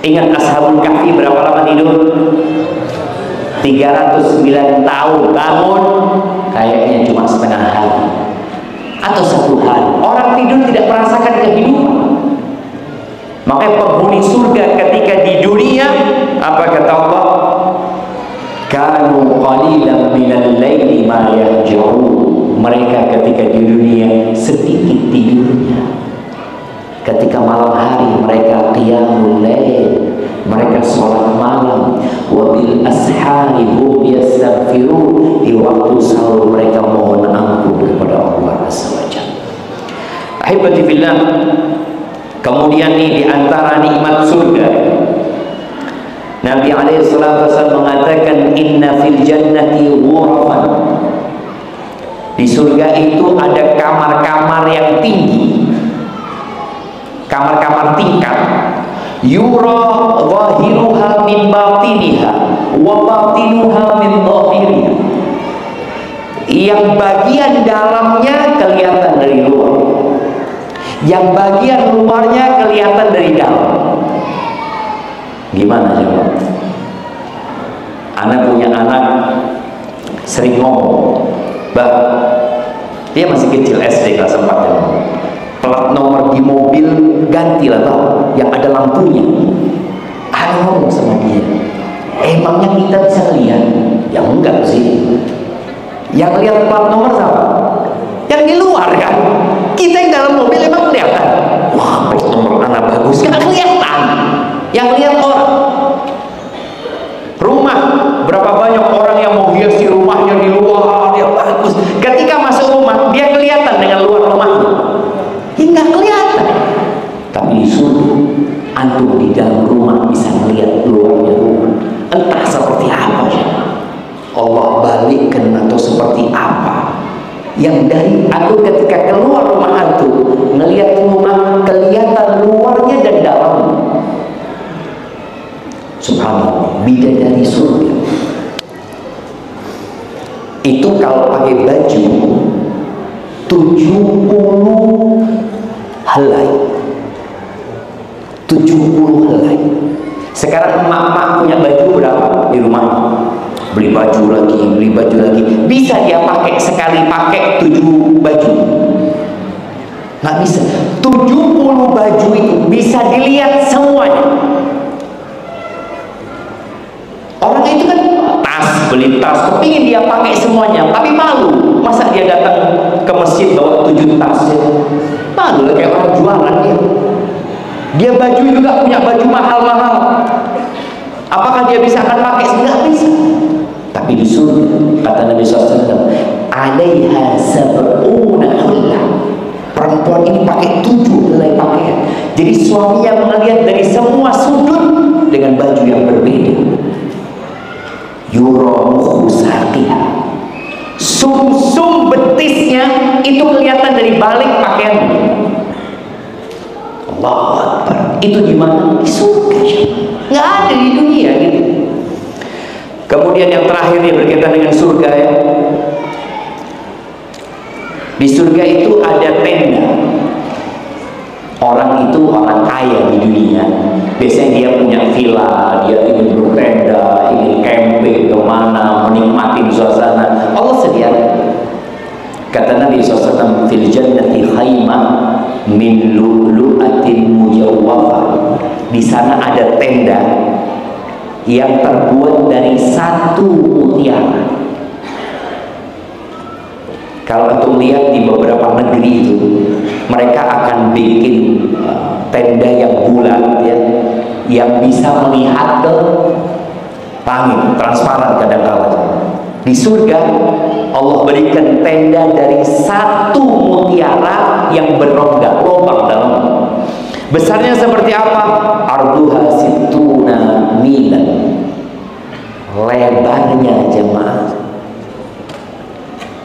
Ingat Ashabul Kahfi berapa lama tidur? 309 tahun. Bangun kayaknya cuma setengah hari atau 1 hari. Orang tidur tidak merasakan kehidupan. Makanya penghuni surga ketika di dunia, apa kata Allah? Kanu qalilan minal laili ma yahja'un. Mereka ketika di dunia sedikit tidurnya. Ketika malam hari mereka qiyamul lail, mereka sholat malam. Wabil ashari hum yastaghfirun. Di waktu sahur mereka mohon ampun kepada Allah Azza wa Jalla. Ahibati fillah. Kemudian ini di antara nikmat surga, Nabi alaihi salatu wasallam mengatakan inna fil jannati ghurafan. Di Di surga itu ada kamar-kamar yang tinggi, kamar-kamar tingkat. Yura zahiruha min batiniha wa batinuha min zahiriha. Yang bagian dalamnya kelihatan dari luar, yang bagian luarnya kelihatan dari dalam. Gimana coba? Anak punya anak sering ngomong, "Bah," dia masih kecil SD kelas 4 ya, "plat nomor di mobil gantilah Bang, yang ada lampunya." Aku ngomong sama dia, "Emangnya kita bisa lihat?" Ya enggak sih. Yang lihat plat nomor siapa? Yang di luar kan. Kita yang dalam mobil emang kelihatan. Wah, plat nomor anak bagus, nggak kelihatan. Yang lihat orang. Rumah, berapa banyak orang yang mau hiasi rumahnya di luar, dia bagus. Ketika masuk rumah, dia kelihatan dengan luar rumahnya. Hingga kelihatan. Tapi di surga, antum di dalam rumah bisa melihat luarnya rumah. Entah seperti apa ya. Allah balikkan atau seperti apa. Yang dari aku ketika keluar rumah antum, melihat rumah kelihatan luarnya dan dalamnya. Subhanallah, bidadari surga. Itu kalau pakai baju 70 helai. 70 helai. Sekarang emak-emak punya baju berapa di rumah? Beli baju lagi, beli baju lagi. Bisa dia pakai sekali pakai 7 baju? Nggak bisa. 70 baju itu bisa dilihat semuanya. Orang itu kan beli tas, kepingin dia pakai semuanya, tapi malu. Masa dia datang ke masjid bawa 7 tas? Malu lah, kayak orang jualan dia. Dia baju juga punya baju mahal-mahal. Apakah dia bisa akan pakai? Tidak bisa. Tapi di surga, kata Nabi SAW, "Alaiha sab'una hullah." Perempuan ini pakai 7 helai pakaian. Jadi suaminya melihat dari semua sudut dengan baju yang berbeda. Yura saqiha. Sum-sum betisnya itu kelihatan dari balik pakaian. Allahu Akbar. Itu di mana? Di surga. Nggak ada di dunia gitu. Kemudian yang terakhir yang berkaitan dengan surga ya. Di surga itu ada tenda. Orang itu orang kaya di dunia, biasanya dia punya villa, dia ingin bertenda, ingin camping kemana, menikmati suasana. Allah sediakan. Kata Nabi SAW, "Fil jannati khaymah min lu'lu'atin mujawwafah." Di sana ada tenda yang terbuat dari 1 mutiara. Kalau antum lihat di beberapa negeri itu, mereka akan bikin tenda yang bulat ya, yang bisa melihat ke langit, transparan kadang-kadang. Di surga Allah berikan tenda dari 1 mutiara yang berongga, lubang dalam. Besarnya seperti apa? Arduha situna milan. Lebarnya jemaah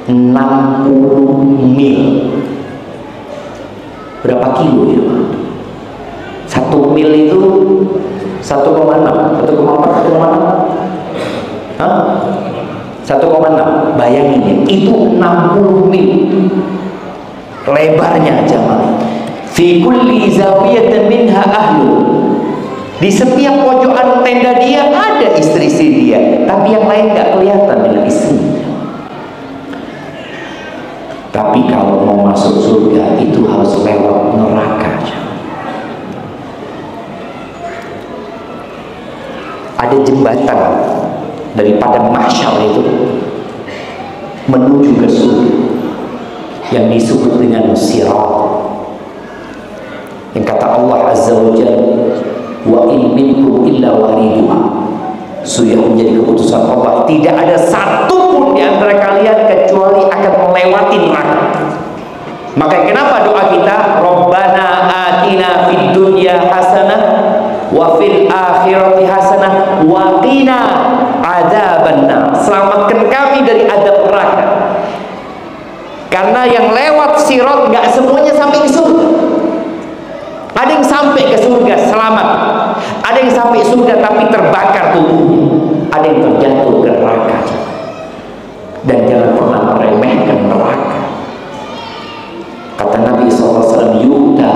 60 mil. Berapa kilo ya? 1 mil itu 1,6, 1,4, 1,6. Hah? 1,6. Bayangin ya, itu 60 mil lebarnya jemaah. Fi kulli zawiyatin minha ahlu. Di setiap pojokan tenda dia ada istri-istri dia, tapi yang lain nggak kelihatan dengan istrinya. Tapi kalau mau masuk surga itu harus lewat neraka. Ada jembatan dari padang mahsyar itu menuju ke surga yang disebut dengan sirat. Yang kata Allah Azza wa Jalla, "Wa in minkum illa wariduha." Sudah menjadi keputusan Allah, tidak ada satupun di antara kalian kecuali akan melewati neraka. Maka kenapa doa kita, Rabbana atina fid dunya hasanah wa fil akhirati hasanah wa qina adzabannar. Selamatkan kami dari azab neraka. sampai ke surga selamat, ada yang sampai surga tapi terbakar tubuhnya, ada yang terjatuh ke neraka. Dan jangan pernah meremehkan neraka. Kata Nabi SAW, yuta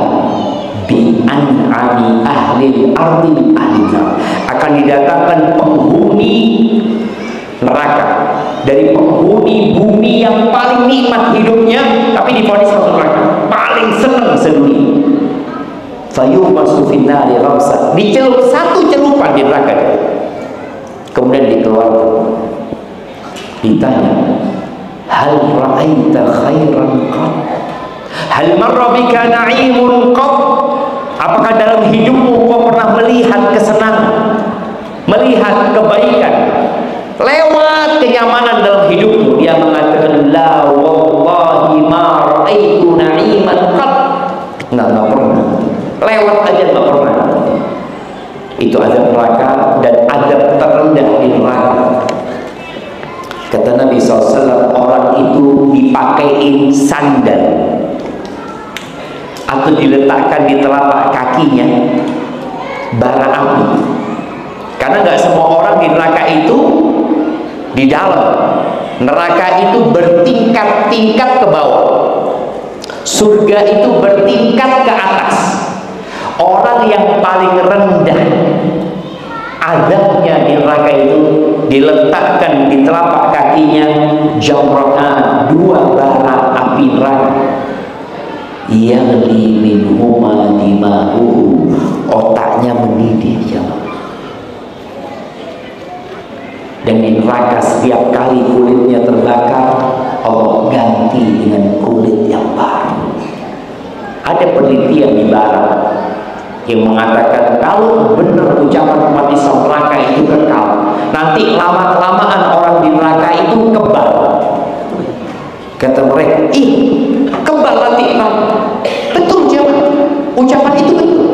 bi an'ami ahli ardi ahli nar, akan didatangkan penghuni neraka dari penghuni bumi yang paling nikmat hidupnya, tapi divonis masuk neraka, paling senang sedunia. Fayumasu finnari ramsa, dicelup satu celupan di neraka, kemudian dikeluarkan. Ditanya, hal ra'aita khairan qat, hal marra bika na'imun qat, apakah dalam hidupmu kau pernah melihat kesenangan, melihat kebaikan, lewat kenyamanan dalam hidupmu? Dia mengatakan, la wallahi ma ra'aitu na'iman qat, nggak pernah, lewat aja nggak pernah. Itu azab neraka, dan azab terendah di neraka. Kata Nabi SAW, orang itu dipakaiin sandal atau diletakkan di telapak kakinya bara api. Karena nggak semua orang di neraka itu di dalam. Neraka itu bertingkat-tingkat ke bawah, surga itu bertingkat ke atas. Orang yang paling rendah azabnya di neraka itu diletakkan di telapak kakinya jamratan, dua bara api neraka. Yaghli minhuma dimahu, otaknya mendidih jamaah. Dan di neraka setiap kali kulitnya terbakar, Allah ganti dengan kulit yang baru. Ada penelitian di barat yang mengatakan kalau benar ucapan umat Islam neraka itu kekal, nanti lama-kelamaan orang di neraka itu kebal. Kata mereka, kebal nanti. Betul jemaah, ucapan itu betul.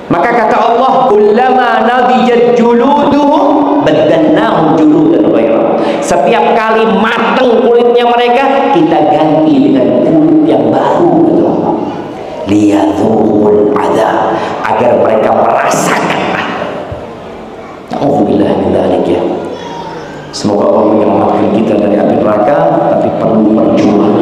Maka kata Allah, kullama nadijat juluduhum baddalnahum juludan ghairah. Setiap kali matang kulitnya mereka, kita ganti dengan kulit yang baru. Liyadzuqul adzab, agar mereka merasakan azab. Alhamdulillah min dzalik ya. Semoga Allah menyelamatkan kita dari api neraka, tapi perlu perjuangan.